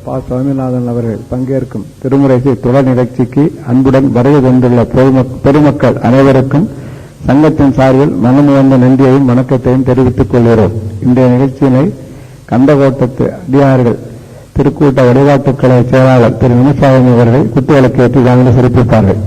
பா. சுவாமிநாதன் அவர்கள் பங்கேற்கும் திருமுறைசை தொடர் நிகழ்ச்சிக்கு அன்புடன் வருகை தந்துள்ள பெருமக்கள் அனைவருக்கும் சங்கத்தின் சார்பில் மனமுவந்த நன்றியையும் வணக்கத்தையும் தெரிவித்துக் கொள்கிறோம். இன்றைய நிகழ்ச்சியினை கந்தகோட்டத்து அடியார்கள் திருக்கூட்ட வழிபாட்டுக் கழக செயலாளர் திரு விமசாமி அவர்கள் குத்துவிளக்கு ஏற்றி தாங்கள் சிறப்பிப்பார்கள்.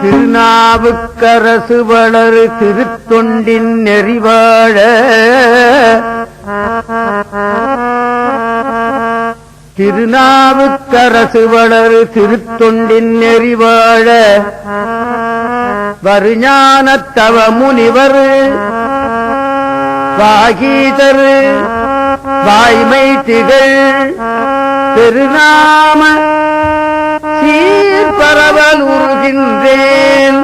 திருநாவுக்கரசு வளரு திருத்தொண்டின் நெறிவாழ திருநாவுக்கரசு வளரு திருத்தொண்டின் நெறிவாழ வருஞானத்தவ முனிவர் வாகீதர் வாய்மை திகழ் திருநாம சீர்பரவல் உருகின்றேன்.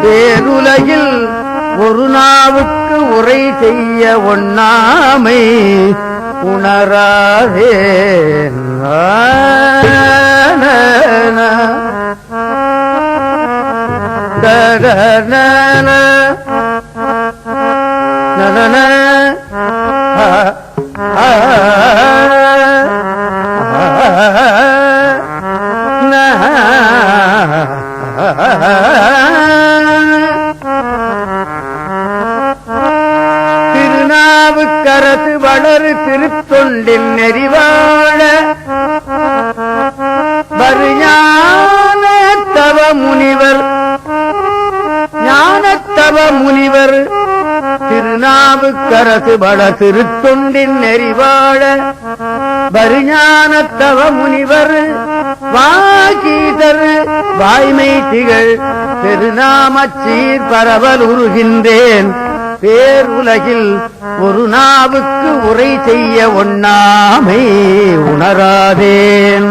பேருலகில் ஒரு நாவுக்கு உரை செய்ய ஒண்ணாமை உணராதேன். திருநாவுக்கரசு வளரு திருத்தொண்டின் நெறிவாழ வருஞானத்தவ முனிவர் ஞானத்தவ முனிவர் திருநாவுக்கரசு வள திருத்தொண்டின் நெறிவாழ வருஞானத்தவ முனிவர் வாகீதர் வாய்மை திகழ் திருநாமச்சீர் பரவல் உருகின்றேன். பேருலகில் ஒரு நாவுக்கு உரை செய்ய ஒண்ணாமை உணராதேன்.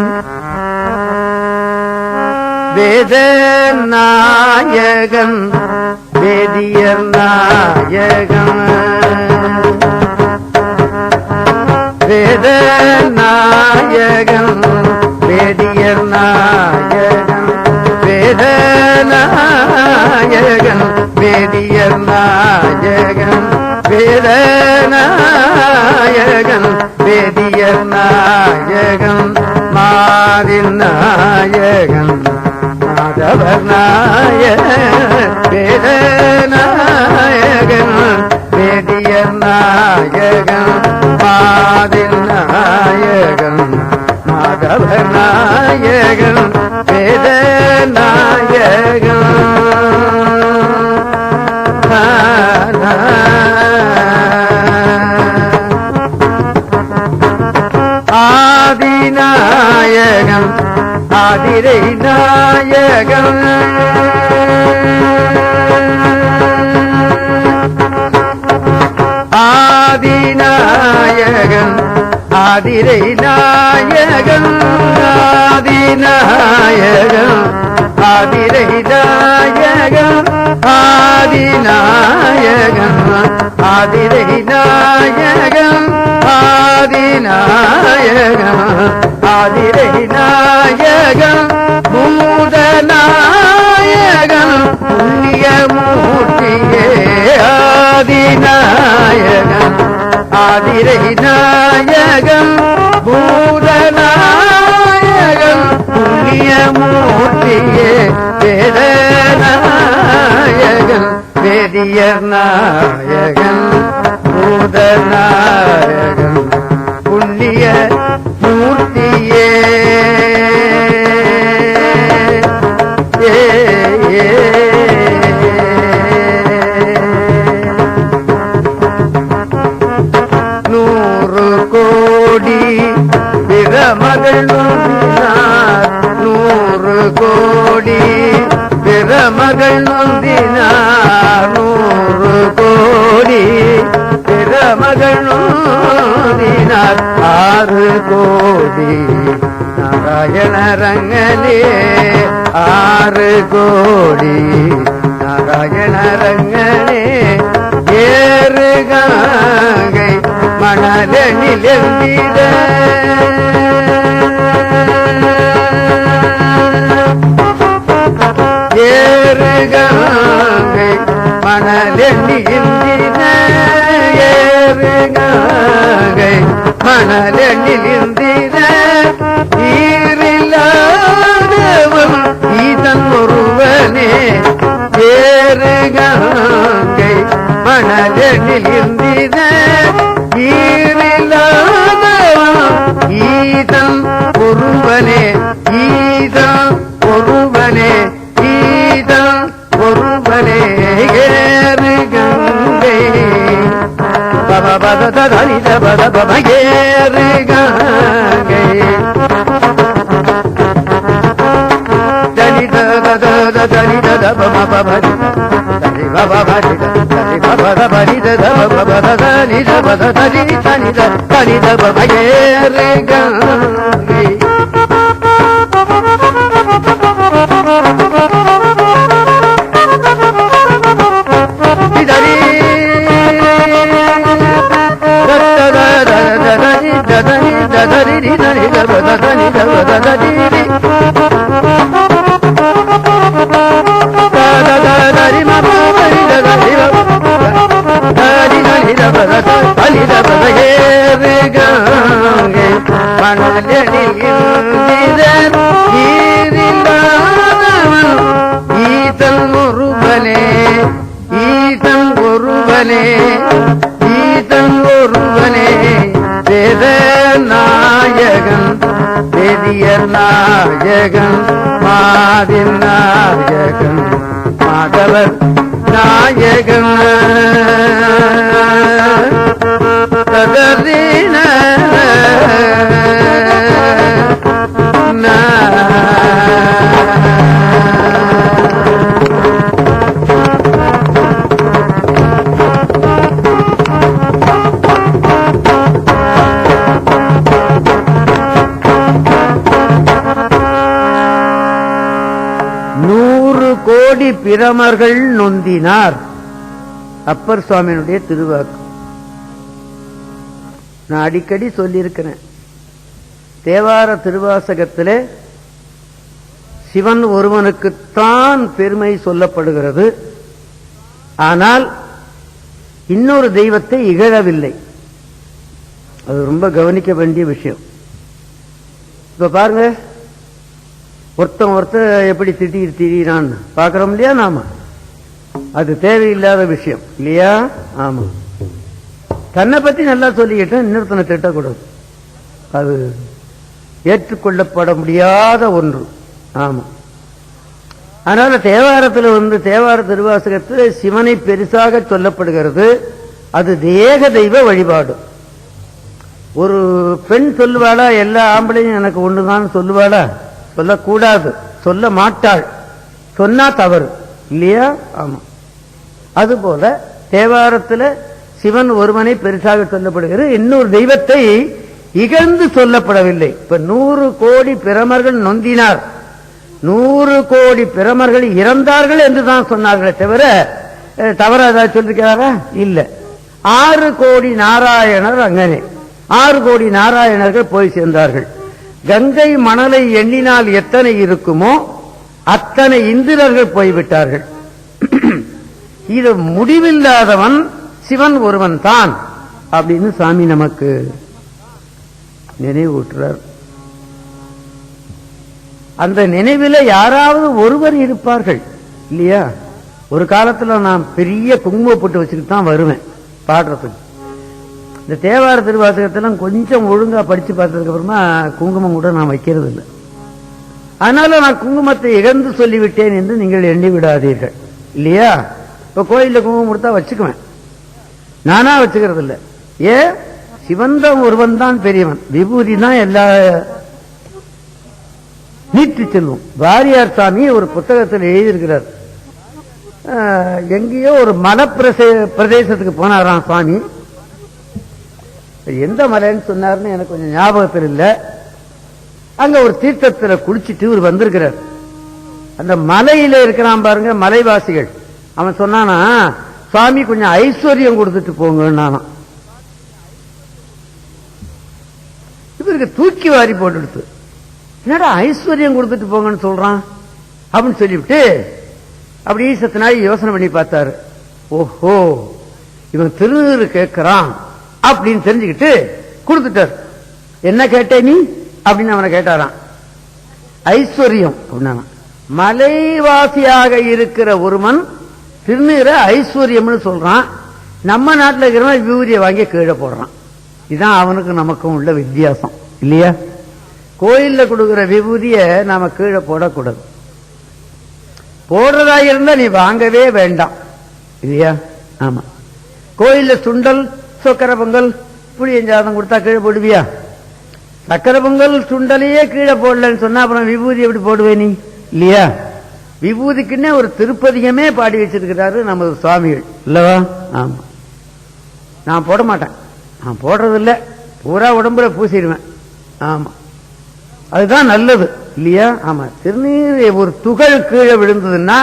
வேத நாயகன் வேதியர் நாயகன் வேத நாயகன் வேதியர் நாயகன் வேத நாயகன் வேதியர் நாயகன் வேத நாயகன் வேதியர் நாயகன் மாதின் நாயகன் மாதவர் நாயகன் வேத நாயகன் வேதியர் நாயகன் மாதின் நாயகன் மாதவர் நாயகன் வேத நாயகன் ஆதிநாயகன் ஆதிரை நாயகன் ஆதிநாயகன் ஆதிரை நாயகன் ஆதிநாயகன் ஆதிரை நாயகன் ஆதிநாயகன் ஆதிரை நாயகன் ஆதிநாயகன் ஆதிரை நாயகன் பூதநாயகன் புண்ணியமூர்த்தியே ஆதிநாயகன் ஆதிரை நாயகன் பூதநாயகன் புண்ணியமூர்த்தியே வேதநாயகன் வேதியர் நாயகன் பூதநாயகன் புண்ணிய மூர்த்தியே பிரமகள் நொந்தினார் 100 கோடி பிரமகள் நொந்தினார் 6 கோடி நாராயண ரங்கனே 6 கோடி நாராயண ரங்கனே ஏறு கங்கை மணலில் எந்திர ஏறு கங்கை மணலெண்ணில் ஏறு கங்கை மணலெண்ணில் ஈரில்லாதவன் ஈதன் ஒருவனே ஏறு கங்கை மணலெண்ணில் ஈரில்லாதவன் ஈதன் ஒருவனே ஈதன் ஒருவனே ஈதன் ஒருவனே ஏறு கங்கை பததனித பத ஏறு கங்கை தனித தனித பம பபரி தனி பபரி தனி பபரி தனித பத தனி தனித தனித பம ஏறு கங்கை ஈதன் ஒருவனே ஈதன் ஒருவனே ஈதன் ஒருவனே வேத நாயகன் வேதியர் நாயகன் மாதின் நாயகன் மாதவர் நாயகன் ததறின கோடி பிரமர்கள் நொந்தினார். அப்பர் சுவாமியினுடைய திருவாக்கு. நான் அடிக்கடி சொல்லியிருக்கிறேன், தேவார திருவாசகத்திலே சிவன் ஒருவனுக்குத்தான் பெருமை சொல்லப்படுகிறது. ஆனால் இன்னொரு தெய்வத்தை இகழவில்லை. அது ரொம்ப கவனிக்க வேண்டிய விஷயம். இப்ப பாருங்க, ஒருத்தன் எப்படி திடீரான் பார்க்கிறோம் இல்லையா நாம? அது தேவையில்லாத விஷயம் இல்லையா? ஆமா, தன்னை பத்தி நல்லா சொல்லிக்கிட்டு இன்னொருத்தனை திட்டக்கூடாது. அது ஏற்றுக்கொள்ளப்பட முடியாத ஒன்று. ஆமா, அதனால தேவாரத்தில் தேவார திருவாசகத்தில் சிவனை பெருசாக சொல்லப்படுகிறது. அது தேக தெய்வ வழிபாடு. ஒரு பெண் சொல்லுவாளா எல்லா ஆம்பளையும் எனக்கு ஒண்ணுதான் சொல்லுவாளா? சொல்லக்கூடாது, சொல்ல மாட்டாள். சொன்னா தவறு இல்லையா? ஆமா. அதுபோல தேவாரத்தில் சிவன் ஒருவனை பெருசாக சொல்லப்படுகிறது, இன்னொரு தெய்வத்தை இகழ்ந்து சொல்லப்படவில்லை. இப்ப 100 கோடி பிரமர்கள் நொந்தினார், 100 கோடி பிரமர்கள் இறந்தார்கள் என்றுதான் சொன்னார்களே தவிர தவற ஏதாவது சொல்லிருக்கிறாரா? இல்ல. 6 கோடி நாராயணர் அங்கனே 6 கோடி நாராயணர்கள் போய் சேர்ந்தார்கள். கங்கை மணலை எண்ணினால் எத்தனை இருக்குமோ அத்தனை இந்திரர்கள் போய்விட்டார்கள். இது முடிவில்லாதவன் சிவன் ஒருவன் தான் அப்படின்னு சாமி நமக்கு நினைவூட்டுறார். அந்த நினைவில் யாராவது ஒருவர் இருப்பார்கள் இல்லையா? ஒரு காலத்துல நான் பெரிய குங்குமம் போட்டு வச்சுக்கிட்டு தான் வருவேன் பாடுறதுக்கு. இந்த தேவார திருவாசகத்தெல்லாம் கொஞ்சம் ஒழுங்கா படிச்சு பார்த்ததுக்கு அப்புறமா குங்குமம் கூட நான் வைக்கிறது இல்லை. அதனால நான் குங்குமத்தை இழந்து சொல்லிவிட்டேன் என்று நீங்கள் எண்ணி விடாதீர்கள் இல்லையா? இப்ப கோயில்ல குங்குமம் கொடுத்தா வச்சுக்குவேன், நானா வச்சுக்கிறது இல்லை. ஏன்? சிவந்த ஒருவன் தான் பெரியவன், விபூதி தான் எல்லா நீட்டு செல்வம். வாரியார் சாமி ஒரு புத்தகத்தில் எழுதியிருக்கிறார், எங்கேயோ ஒரு மலை பிரதேசத்துக்கு போனாராம் சுவாமி. எந்த மலைன்னு சொன்னார்னு எனக்கு கொஞ்சம் ஞாபகத்தில் இல்லை. அங்க ஒரு தீர்த்தத்தில் குளிச்சுட்டு இவர் வந்திருக்கிறார். அந்த மலையில இருக்கிறான் பாருங்க மலைவாசிகள், அவன் சொன்னானா, சுவாமி கொஞ்சம் ஐஸ்வர்யம் கொடுத்துட்டு போங்கன்னு. இவருக்கு தூக்கி வாரி போட்டு, என்னடா ஐஸ்வர்யம் கொடுத்துட்டு போங்கன்னு சொல்றான் அப்படின்னு சொல்லிவிட்டு அப்படியே சத்த நாய் யோசனை பண்ணி பார்த்தாரு. ஓஹோ, இவன் திருநீறு கேட்கிறான் அப்படின்னு தெரிஞ்சுக்கிட்டு கொடுத்துட்டார். என்ன கேட்டே நீ அப்படின்னு அவனை கேட்டாராம். ஐஸ்வர்யம் அப்படின்னா, மலைவாசியாக இருக்கிற ஒருவன் திருநீரை ஐஸ்வர்யம்னு சொல்றான். நம்ம நாட்டில் இருக்கிறவன் விபூதியை வாங்கி கீழே போடுறான். இதுதான் அவனுக்கு நமக்கும் உள்ள வித்தியாசம் இல்லையா? கோயில்ல கொடுக்கிற விபூதியை நாம கீழே போடக்கூடாது. போடுறதா இருந்தா நீ வாங்கவே வேண்டாம் இல்லையா? ஆமா. கோயில்ல சுண்டல், சக்கரை பொங்கல், புளியஞ்சாதம் கொடுத்தா கீழே போடுவியா? சக்கரை பொங்கல் சுண்டலையே கீழே போடலன்னு சொன்னா அப்புறம் விபூதி எப்படி போடுவே நீ இல்லையா? விபூதிக்குன்னே ஒரு திருப்பதிகமே பாடி வச்சிருக்கிறாரு நமது சுவாமிகள் இல்லவா? ஆமா. நான் போட மாட்டேன், நான் போடுறது இல்லை, பூரா உடம்புல பூசிடுவேன். ஆமா, அதுதான் நல்லது இல்லையா? ஆமா. திருநீர் ஒரு துகள் கீழே விழுந்ததுன்னா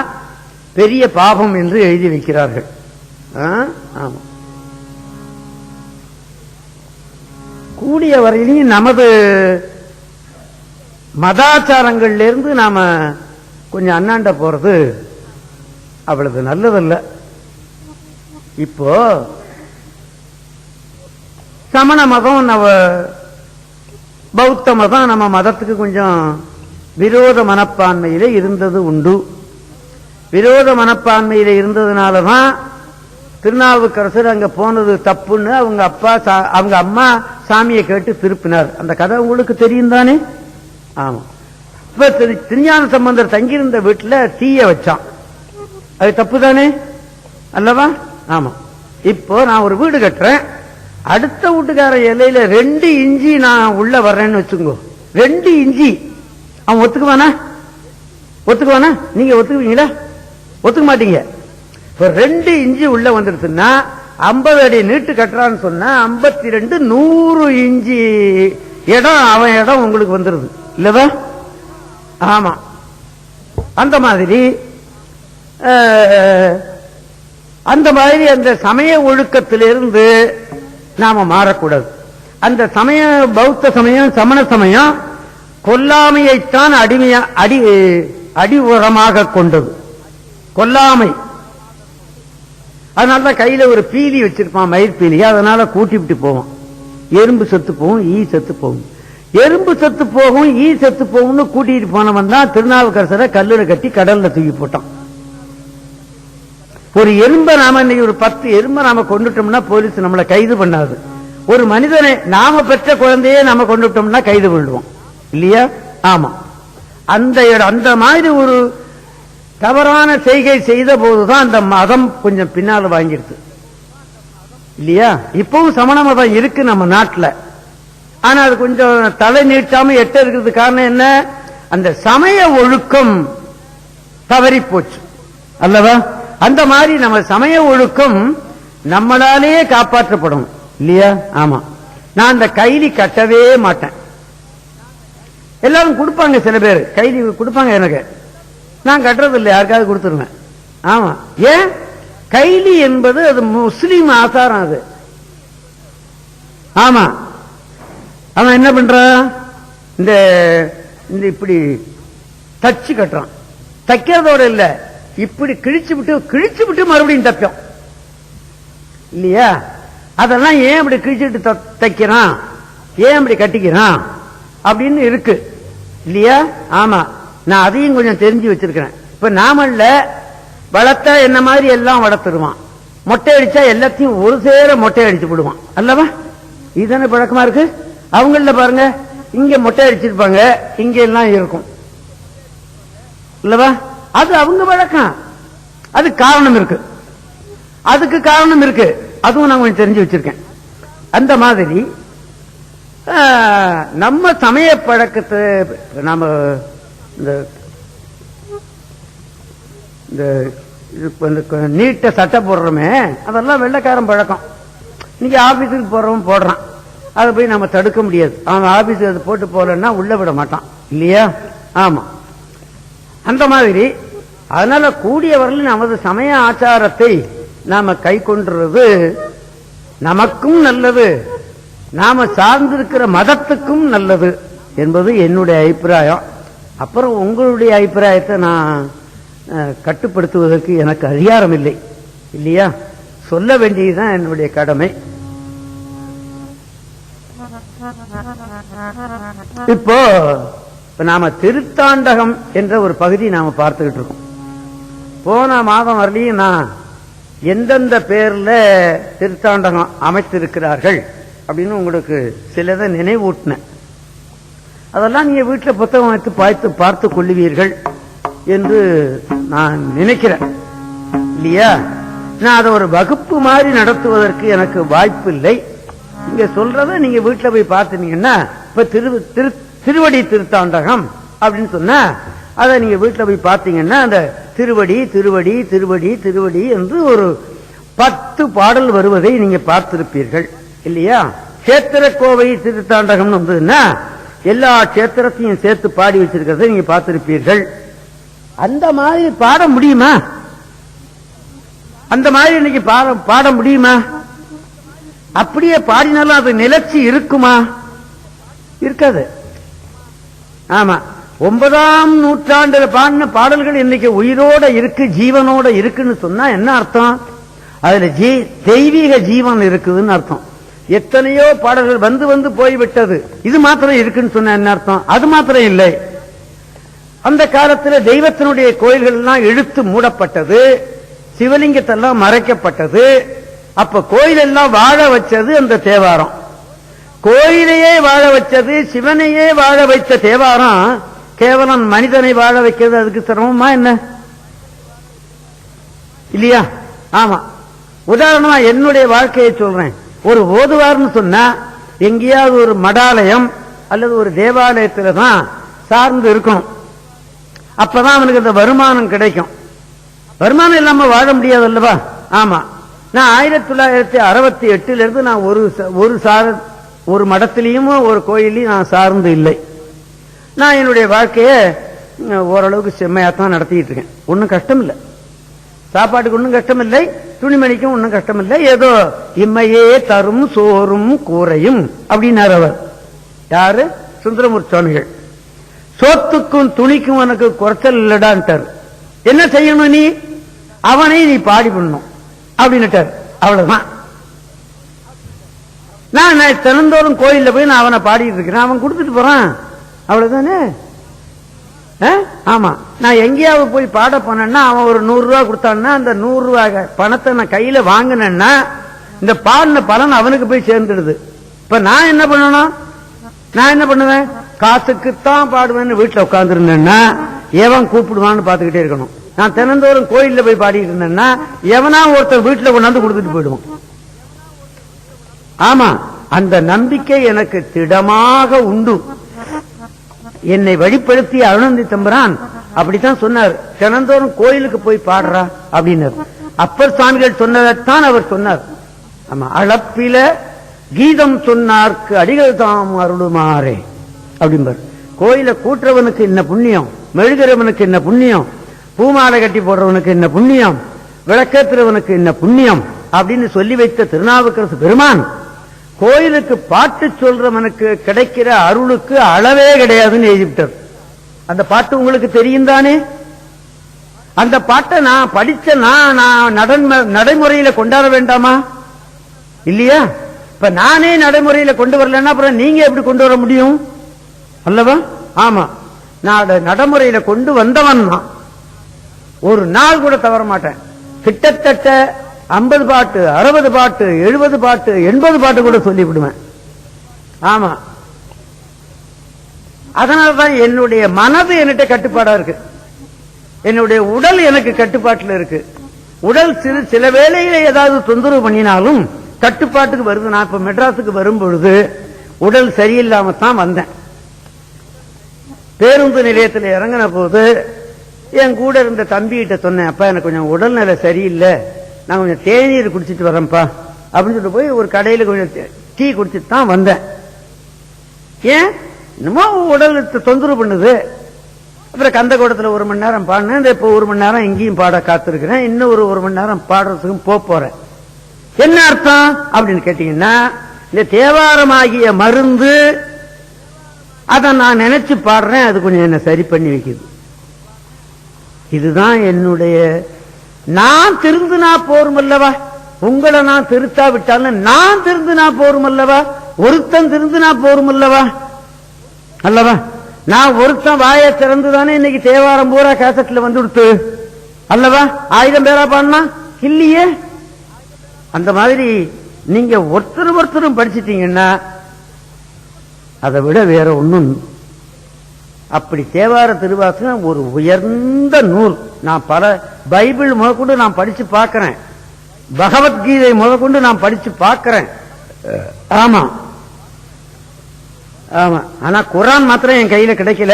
பெரிய பாபம் என்று எழுதி வைக்கிறார்கள். ஆமா. கூடிய வரையிலையும் நமது மதாச்சாரங்கள்ல இருந்து நாம கொஞ்சம் அண்ணாண்ட போறது அவ்வளவு நல்லதல்ல. இப்போ சமண மதம், பௌத்த மதம் நம்ம மதத்துக்கு கொஞ்சம் விரோத மனப்பான்மையில இருந்தது உண்டு. விரோத மனப்பான்மையில இருந்ததுனாலதான் திருநாவுக்கரசர் அங்க போனது தப்புன்னு அவங்க அம்மா சாமியை கேட்டு திருப்பினார். அந்த கதை உங்களுக்கு தெரியும் தானே? ஆமா. இப்ப திருஞான சம்பந்தர் தங்கியிருந்த வீட்டுல தீய வச்சான், அது தப்பு தானே அல்லவா? ஆமா. இப்போ நான் ஒரு வீடு கட்டுறேன், அடுத்த வீட்டுக்கார இலையில 2 இஞ்சி நான் உள்ள வர்றேன்னு வச்சுக்கோ, 2 இஞ்சி அவன் ஒத்துக்குவானா? ஒத்துக்குவானா? நீங்க ஒத்துக்குவீங்களா? ஒத்துக்க மாட்டீங்க. இப்ப 2 இஞ்சி உள்ள வந்துருச்சுன்னா 50 அடி நீட்டு கட்டுறான்னு சொன்னா 52 100 இஞ்சி இடம் அவன் இடம் உங்களுக்கு வந்துருது இல்லவா? ஆமா. அந்த மாதிரி அந்த சமய ஒழுக்கத்திலிருந்து நாம மாறக்கூடாது. அந்த சமய பௌத்த சமயம், சமண சமயம் கொல்லாமையைத்தான் அடி உரமாக கொண்டது. கொல்லாமை. அதனாலதான் கையில ஒரு பீலி வச்சிருப்பான், மயிர் பீலி. அதனால கூட்டி விட்டு போவான். எறும்பு செத்து போகும், ஈ செத்து போகும். எறும்பு செத்து போகும், ஈ செத்து போகும்னு கூட்டிட்டு போனவன் தான் திருநாவுக்கரசரை கல்லுல கட்டி கடல்ல தூக்கி போட்டான். ஒரு எறும்பை நாம இன்னைக்கு ஒரு 10 எறும்பை நாம கொண்டுட்டோம்னா போலீஸ் நம்மளை கைது பண்ணாது. ஒரு மனிதனை நாம பெற்ற குழந்தையே நாம கொண்டுட்டோம்னா கைது பண்ணிடுவோம் இல்லையா? ஆமா. அந்த மாதிரி ஒரு தவறான செய்கை செய்த போதுதான் அந்த மதம் கொஞ்சம் பின்னால வாங்கிடுது இல்லையா? இப்பவும் சமண மதம் இருக்கு நம்ம நாட்டில். ஆனா அது கொஞ்சம் தலை நீட்டாம எட்ட இருக்கிறது காரணம் என்ன? அந்த சமய ஒழுக்கம் தவறி போச்சு அல்லவா? அந்த மாதிரி நம்ம சமய ஒழுக்கம் நம்மளாலேயே காப்பாற்றப்படும் இல்லையா? ஆமா. நான் அந்த கைலி கட்டவே மாட்டேன். எல்லாரும் கொடுப்பாங்க, சில பேர் கைலி கொடுப்பாங்க எனக்கு, நான் கட்டுறது இல்லை, யாருக்காவது கொடுத்துருவேன். ஆமா. ஏன்? கைலி என்பது அது முஸ்லீம் ஆசாரம். அது ஆமா. அவன் என்ன பண்றான்? இந்த இப்படி தச்சு கட்டுறான். தைக்கிறதோட இல்ல, இப்படி கிழிச்சு விட்டு மறுபடியும் தப்போம் இல்லையா? அதெல்லாம் ஏன் இப்படி கிழிச்சுட்டு தைக்கிறான், ஏன் இப்படி கட்டிக்கிறான் அப்படின்னு இருக்கு இல்லையா? ஆமா. நான் அதையும் கொஞ்சம் தெரிஞ்சு வச்சிருக்கிறேன். இப்ப நாமல்ல வளர்த்தா என்ன மாதிரி எல்லாம் வளர்த்துருவான், மொட்டை அடிச்சா எல்லாத்தையும் ஒரு சேர மொட்டை அடிச்சு விடுவான் அல்லவா? இதுதானே பழக்கமா இருக்கு. அவங்கள பாருங்க, இங்க மொட்டை அடிச்சிருப்பாங்க, இங்க எல்லாம் இருக்கும் இல்லவா? அது அவங்க வழக்கம். அது காரணம் இருக்கு, அதுக்கு காரணம் இருக்கு. அதுவும் நான் கொஞ்சம் தெரிஞ்சு வச்சிருக்கேன். அந்த மாதிரி நம்ம சமய பழக்கத்தை நாம இந்த நீட்ட சட்டை போடுறோமே, அதெல்லாம் வெள்ளைக்காரன் பழக்கம். இன்னைக்கு ஆபீஸுக்கு போறவன் போடுறான், அதை போய் நம்ம தடுக்க முடியாது. அவன் ஆபீஸுக்கு அது போட்டு போலன்னா உள்ள விட மாட்டான் இல்லையா? ஆமா, அந்த மாதிரி. அதனால கூடியவர்கள் நமது சமய ஆச்சாரத்தை நாம கை கொண்டுறது நமக்கும் நல்லது, நாம சார்ந்திருக்கிற மதத்துக்கும் நல்லது என்பது என்னுடைய அபிப்பிராயம். அப்புறம் உங்களுடைய அபிப்பிராயத்தை நான் கட்டுப்படுத்துவதற்கு எனக்கு அதிகாரம் இல்லை இல்லையா? சொல்ல வேண்டியதுதான் என்னுடைய கடமை. இப்போ நாம திருத்தாண்டகம் என்ற ஒரு பகுதி நாம பார்த்துக்கிட்டு இருக்கோம். போன மாதம் வரலையும் நான் எந்தெந்த பேர்ல திருத்தாண்டகம் அமைத்திருக்கிறார்கள் அப்படின்னு உங்களுக்கு சிலதை நினைவூட்டினேன். அதெல்லாம் நீங்க வீட்டில் புத்தகம் வைத்து பார்த்து கொள்ளுவீர்கள் என்று நான் நினைக்கிறேன் இல்லையா? நான் அதை ஒரு வகுப்பு மாதிரி நடத்துவதற்கு எனக்கு வாய்ப்பு இல்லை. நீங்க சொல்றத நீங்க வீட்டில் போய் பார்த்துட்டீங்கன்னா, இப்ப திருவடி திருத்தாண்டகம் அப்படின்னு சொன்னா அதை நீங்க வீட்டில் போய் பார்த்தீங்கன்னா அந்த திருவடி திருவடி திருவடி திருவடி என்று ஒரு 10 பாடல் வருவதை நீங்க பார்த்திருப்பீர்கள் இல்லையா? கேத்திர கோவை திருத்தாண்டகம் வந்ததுன்னா எல்லா கேத்திரத்தையும் சேர்த்து பாடி வச்சிருக்கிறத நீங்க பார்த்திருப்பீர்கள். அந்த மாதிரி பாட முடியுமா? அந்த மாதிரி இன்னைக்கு பாட முடியுமா? அப்படியே பாடினாலும் அது நிலைச்சி இருக்குமா? இருக்காது. ஆமா, 9ஆம் நூற்றாண்டுல பாடின பாடல்கள் இன்னைக்கு உயிரோட இருக்கு, ஜீவனோட இருக்குன்னு சொன்னா என்ன அர்த்தம்? அதுல தெய்வீக ஜீவன் இருக்குதுன்னு அர்த்தம். எத்தனையோ பாடல்கள் வந்து வந்து போய்விட்டது, இது மாத்திரம் இருக்குன்னு சொன்ன என்ன அர்த்தம்? அது மாத்திரம் இல்லை. அந்த காலத்தில் தெய்வத்தினுடைய கோயில்கள் எல்லாம் இழுத்து மூடப்பட்டது, சிவலிங்கத்தெல்லாம் மறைக்கப்பட்டது. அப்ப கோயில் எல்லாம் வாழ வச்சது அந்த தேவாரம். கோயிலையே வாழ வச்சது, சிவனையே வாழ வைத்த தேவாரம் கேவலம் மனிதனை வாழ வைக்கிறது அதுக்கு சிரமமா என்ன? இல்லையா? ஆமா. உதாரணமா என்னுடைய வாழ்க்கையை சொல்றேன். ஒரு ஓதுவார்னு சொன்னா எங்கேயாவது ஒரு மடாலயம் அல்லது ஒரு தேவாலயத்துல தான் சார்ந்து இருக்கணும். அப்பதான் அவனுக்கு அந்த வருமானம் கிடைக்கும். வருமானம் இல்லாம வாழ முடியாது அல்லவா? ஆமா. நான் 1968 இருந்து நான் ஒரு மடத்திலையும் ஒரு கோயிலையும் நான் சார்ந்து இல்லை. நான் என்னுடைய வாழ்க்கையை ஓரளவுக்கு செம்மையாத்தான் நடத்திட்டு இருக்கேன். ஒன்னும் கஷ்டம் இல்லை, சாப்பாட்டுக்கு ஒன்னும் கஷ்டம் இல்லை, துணிமணிக்கும் ஒன்னும் கஷ்டம் இல்லை. ஏதோ இம்மையே தரும் சோறும் கூரையும் அப்படின்னாரு அவர். யாரு? சுந்தரமூர்த்தி சுவாமிகள். சோத்துக்கும் துணிக்கும் உனக்கு குறைச்சல் இல்லடான்ட்டார். என்ன செய்யணும் நீ? அவனை நீ பாடி பண்ணணும் அப்படின்னுட்டார். அவ்வளவுதான். நான் தினந்தோறும் கோயில்ல போய் நான் அவனை பாடிட்டு இருக்கிறேன், அவன் கொடுத்துட்டு போறான். அவ்வளவுதானே? ஆமா. நான் எங்கேயாவது போய் பாட போனேன்னா அவன் ஒரு 100 ரூபாய் கொடுத்தான்னா அந்த 100 ரூபாய் பணத்தை நான் கையில வாங்கினேன்னா இந்த பாடின பலன் அவனுக்கு போய் சேர்ந்துடுது. இப்ப நான் என்ன பண்ணணும்? நான் என்ன பண்ணுவேன்? காசுக்குத்தான் பாடுவேன்னு வீட்டுல உட்கார்ந்து இருந்தேன்னா எவன் கூப்பிடுவான்னு பாத்துக்கிட்டே இருக்கணும். நான் தினந்தோறும் கோயில்ல போய் பாடிட்டு இருந்தேன்னா எவனா ஒருத்தர் வீட்டுல கொண்டாந்து கொடுத்துட்டு போயிடுவான். ஆமா, அந்த நம்பிக்கை எனக்கு திடமாக உண்டு. என்னை வழிப்படுத்தி அருணந்தி தம்பரான் அப்படித்தான் சொன்னார். தினந்தோறும் கோயிலுக்கு போய் பாடுறா அப்படின்னார். அப்பர் சுவாமிகள் சொன்னதைத்தான் அவர் சொன்னார். ஆமா, அளப்பில கீதம் சொன்னார்க்கு அடிகள் தாம் அருளுமாறே அப்படிம்பார். கோயில கூட்டுறவனுக்கு என்ன புண்ணியம், மெழுகிறவனுக்கு என்ன புண்ணியம், பூமாலை கட்டி போடுறவனுக்கு என்ன புண்ணியம், விளக்கேற்றுறவனுக்கு என்ன புண்ணியம் அப்படின்னு சொல்லி வைத்த திருநாவுக்கரசு பெருமான் கோயிலுக்கு பாட்டு சொல்றவனுக்கு கிடைக்கிற அருளுக்கு அளவே கிடையாதுன்னு எழுதிவிட்டார். அந்த பாட்டு உங்களுக்கு தெரியும் தானே? அந்த பாட்டை நான் படிச்ச நான் நடைமுறையில கொண்டாட வேண்டாமா? இல்லையா? இப்ப நானே நடைமுறையில கொண்டு வரலன்னா அப்புறம் நீங்க எப்படி கொண்டு வர முடியும் அல்லவா? ஆமா, நான் நடைமுறையில கொண்டு வந்தவன் தான். ஒரு நாள் கூட தவற மாட்டேன். கிட்டத்தட்ட 50 பாட்டு, 60 பாட்டு, 70 பாட்டு, 80 பாட்டு கூட சொல்லி விடுவேன். ஆமா, அதனாலதான் என்னுடைய மனது என்கிட்ட கட்டுப்பாடா இருக்கு, என்னுடைய உடல் எனக்கு கட்டுப்பாட்டில் இருக்கு. உடல் சில வேளையில ஏதாவது தொந்தரவு பண்ணினாலும் கட்டுப்பாட்டுக்கு வருது. நான் இப்ப மெட்ராஸுக்கு வரும் பொழுது உடல் சரியில்லாம தான் வந்தேன். பேருந்து நிலையத்தில் இறங்கின போது என் கூட இருந்த தம்பிகிட்ட சொன்னேன், அப்பா எனக்கு கொஞ்சம் உடல்நிலை சரியில்லை, நான் கொஞ்சம் தேநீர் குடிச்சிட்டு வரேன்ப்பா அப்படின்னு சொல்லிட்டு போய் ஒரு கடையில கொஞ்சம் டீ குடிச்சிட்டு தான் வந்தேன். ஏன் என்னமோ உடல் தொந்தரவு பண்ணுது. அப்புறம் கந்த கூடத்தில் 1 மணி நேரம் பாடினேன். இப்போ 1 மணி நேரம் எங்கேயும் பாட காத்திருக்கிறேன். இன்னும் ஒரு 1 மணி நேரம் பாடுறதுக்கும் போறேன். என்ன அர்த்தம் அப்படின்னு கேட்டீங்கன்னா, இந்த தேவாரமாகிய மருந்து அதை நான் நினைச்சு பாடுறேன், அது கொஞ்சம் என்ன சரி பண்ணி வைக்குது. இதுதான் என்னுடைய, நான் திருந்தினா போரும் அல்லவா, உங்களை நான் திருத்தா விட்டாலும் நான் திருந்தினா போரும் அல்லவா, ஒருத்தன் திருந்தினா போரும் அல்லவா அல்லவா. நான் ஒருத்தன் வாயை திறந்துதானே இன்னைக்கு தேவாரம் பூரா கேசட்ல வந்து கொடுத்து அல்லவா. 1000 பேரா பாடினா இல்லையே. அந்த மாதிரி நீங்க ஒருத்தரும் படிச்சிட்டீங்கன்னா அதை விட வேற ஒண்ணும். அப்படி தேவார திருவாசகம் ஒரு உயர்ந்த நூல். நான் பல பைபிள் முதற்கொண்டு நான் படிச்சு பார்க்கிறேன், பகவத்கீதை முதற்கொண்டு நான் படிச்சு பார்க்கிறேன். ஆமா ஆமா. ஆனா குரான் மாத்திரம் என் கையில கிடைக்கல.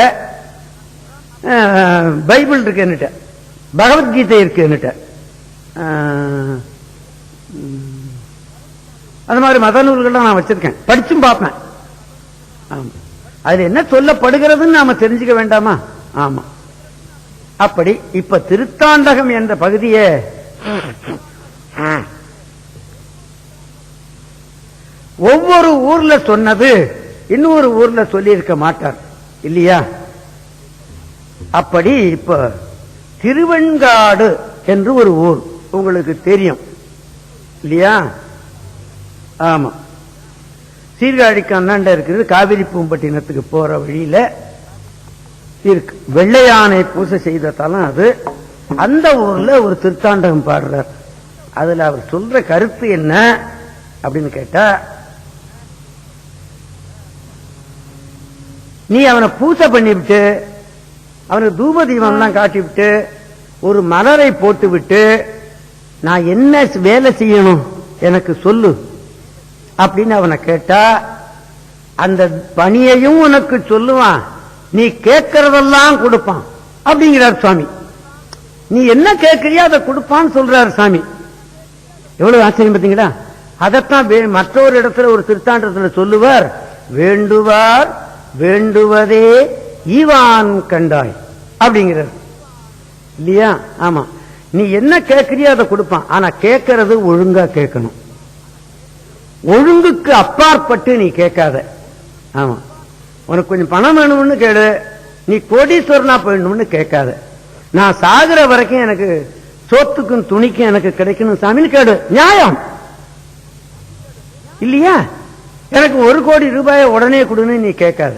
பைபிள் இருக்கு என்னட்ட, பகவத்கீதை இருக்கு என்னட்ட. அது மாதிரி மத நூல்கள் நான் வச்சிருக்கேன், படிச்சும் பார்ப்பேன். ஆமா, அதுல என்ன சொல்லப்படுகிறதுன்னு நாம தெரிஞ்சுக்க வேண்டாமா. ஆமா. அப்படி இப்ப திருத்தாண்டகம் என்ற பகுதியை ஒவ்வொரு ஊர்ல சொன்னது இன்னொரு ஊர்ல சொல்லி இருக்க மாட்டார் இல்லையா. அப்படி இப்ப திருவெண்காடு என்று ஒரு ஊர் உங்களுக்கு தெரியும் இல்லையா. ஆமா, சீர்காழிக்கு அண்ணாண்ட இருக்கிறது, காவிரி பூம்பட்டினத்துக்கு போற வழியில இருக்கு. வெள்ளையானை பூசை செய்த தலம் அது. அந்த ஊர்ல ஒரு திருத்தாண்டகம் பாடுறார். அதுல அவர் சொல்ற கருத்து என்ன அப்படின்னு கேட்டா, நீ அவனை பூசை பண்ணிவிட்டு அவனுக்கு தூப தீபம்லாம் காட்டி விட்டு ஒரு மலரை போட்டு விட்டு, நான் என்ன வேலை செய்யணும் எனக்கு சொல்லு அப்படின்னு அவனை கேட்டா, அந்த பணியையும் உனக்கு சொல்லுவான், நீ கேட்கறதெல்லாம் கொடுப்பான் அப்படிங்கிறார் சுவாமி. நீ என்ன கேட்கறியோ அதை கொடுப்பான்னு சொல்றாரு சாமி. எவ்வளவு ஆச்சரியம் பார்த்தீங்களா. அதைத்தான் மற்றொரு இடத்துல ஒரு திருத்தாண்டத்துல சொல்லுவார், வேண்டுவார் வேண்டுவதே ஈவான் கண்டாய் அப்படிங்கிறார் இல்லையா. ஆமா, நீ என்ன கேட்கறியோ அதை கொடுப்பான். ஆனா கேட்கறது ஒழுங்கா கேட்கணும், ஒழுங்குக்கு அப்பாற்பட்டு நீ கேட்காத. ஆமா, உனக்கு கொஞ்சம் பணம் வேணும்னு கேளு, நீ கோடீஸ்வரனா போயிடணும்னு கேட்காத. நான் சாகுற வரைக்கும் எனக்கு சோத்துக்கும் துணிக்கும் எனக்கு கிடைக்கணும் சாமின்னு கேடு, நியாயம் இல்லையா. எனக்கு 1 கோடி ரூபாயை உடனே கொடுன்னு நீ கேட்காத,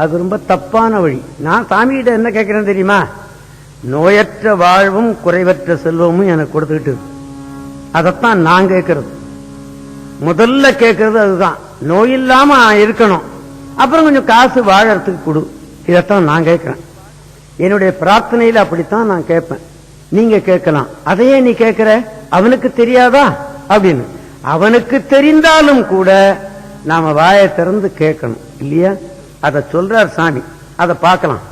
அது ரொம்ப தப்பான வழி. நான் சாமிகிட்ட என்ன கேட்கிறேன் தெரியுமா, நோயற்ற வாழ்வும் குறைவற்ற செல்வமும் எனக்கு கொடுத்துக்கிட்டு, அதைத்தான் நான் கேட்கறது. முதல்ல கேட்கறது அதுதான், நோய் இல்லாம இருக்கணும், அப்புறம் கொஞ்சம் காசு வாழறதுக்கு கொடு. இதைத்தான் நான் கேட்கிறேன். என்னுடைய பிரார்த்தனையில அப்படித்தான் நான் கேட்பேன். நீங்க கேட்கலாம், அதையே நீ கேட்கிற, அவனுக்கு தெரியாதா அப்படின்னு. அவனுக்கு தெரிந்தாலும் கூட நாம வாயை திறந்து கேட்கணும் இல்லையா. அதை சொல்றார் சாமி, அதை பார்க்கலாம்.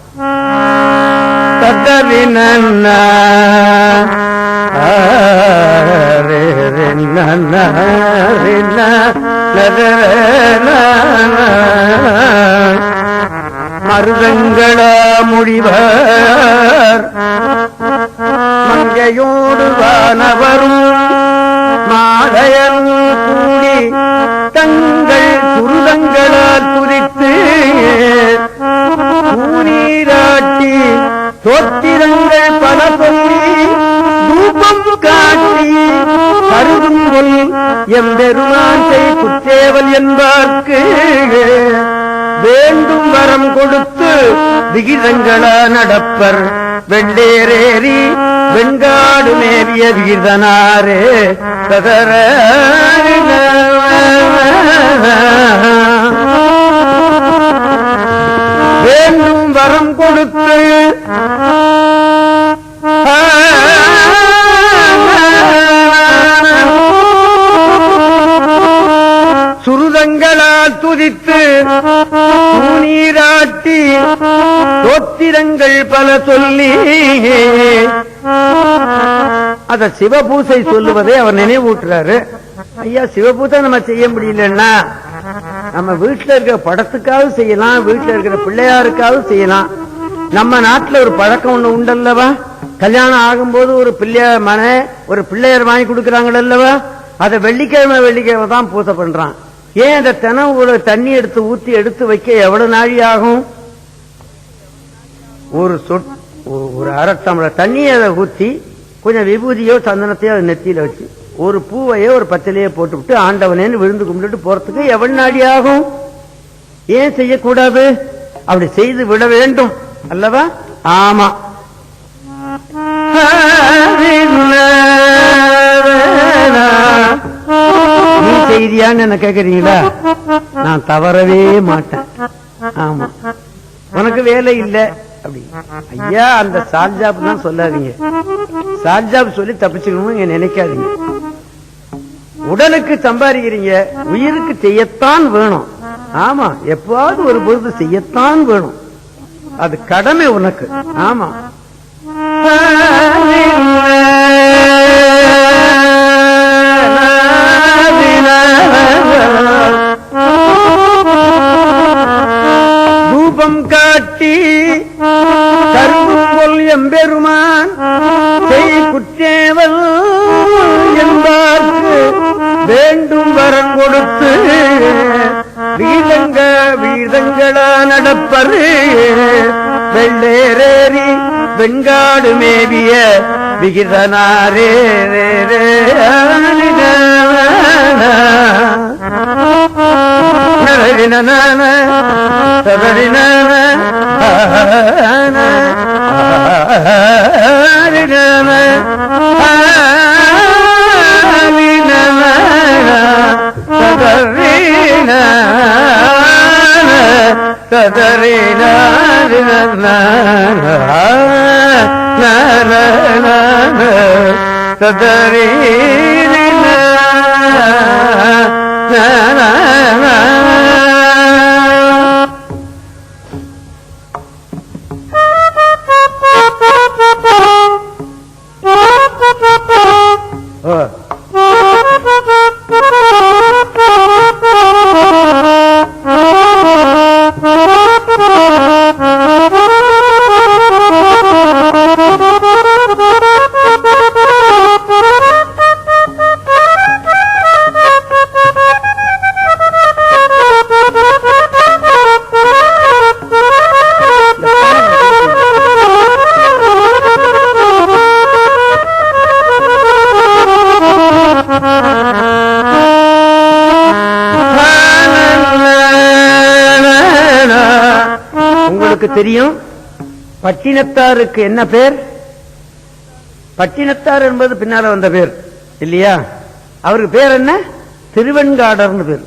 மருதங்கள முடிவர் மங்கையோடு வானவரும் மாலையன் கூடி தங்கள் குருதங்களால் குறித்து கூனீராட்டி தோத்திரங்கள் பல சொல்லி தூபம் காட்டி கருதும் கொள் எம்பெருமான் செய் குற்றேவல் என்பார்க்கு வேண்டும் வரம் கொடுத்து விகிதங்களா நடப்பர் வெள்ளேரேறி வெண்காடு மேவிய வீரனாரே சதர வேண்டும் வரம் கொடுத்து சுருதங்களால் துதித்து நீராட்டி தோத்திர மந்திரங்கள் பல சொல்லி அத சிவபூசை சொல்லுவதை அவர் நினைவூட்டுறாரு. ஐயா, சிவபூசை நம்ம செய்ய முடியலன்னா நம்ம வீட்டுல இருக்கிற படத்துக்காவது செய்யலாம், வீட்டுல இருக்கிற பிள்ளையாருக்காவது செய்யலாம். நம்ம நாட்டுல ஒரு பழக்கம் ஒண்ணு உண்டல்லவா, கல்யாணம் ஆகும்போது ஒரு ஒரு பிள்ளையார் வாங்கி கொடுக்கறாங்களல்லவா, அதை வெள்ளிக்கிழமை தான் பூசை பண்றான். ஏன் அந்த தினம் ஒரு தண்ணி ஊத்தி எடுத்து வைக்க எவ்வளவு நாழி ஆகும்? ஒரு அரை டம்ளர் தண்ணியை அதை ஊத்தி கொஞ்சம் விபூதியோ சந்தனத்தையோ அதை நெத்தியில வச்சு ஒரு பூவையோ ஒரு பத்திலையோ போட்டுவிட்டு ஆண்டவனேன்னு விழுந்து கும்பிட்டு போறதுக்கு எவ்வளவு நாடி ஆகும்? ஏன் செய்யக்கூடாது? அப்படி செய்து விட வேண்டும் அல்லவா? ஆமா. நீ செய்தியான்னு என்ன கேக்குறீங்களா? நான் தவறவே மாட்டேன். ஆமா, உனக்கு வேலை இல்லை அப்படி. ஐயா, அந்த சால்ஜாப் தான் சொல்லாதீங்க. சால்ஜாப் சொல்லி தப்பிச்சுக்கணும் நினைக்காதீங்க. உடலுக்கு சம்பாதிக்கிறீங்க, உயிருக்கு செய்யத்தான் வேணும். ஆமா, எப்பாவது ஒரு பொழுது செய்யத்தான் வேணும். அது கடமை உனக்கு. ஆமா. ரூபம் காட்டி கரும்புல் எம்பெருமான் செய் குற்றேவல் என்பார்க்கு வேண்டும் வரம் கொடுத்து வீதங்களா நடப்பரு வெள்ளேரேறி வெண்காடு மேவிய விகிதனாரே தெரியும். பட்டினத்தாருக்கு என்ன பேர்? பட்டினத்தார் என்பது பின்னால வந்த பேர் இல்லையா? அவருக்கு பேர் என்ன? திருவெண்காடர்னு பேர்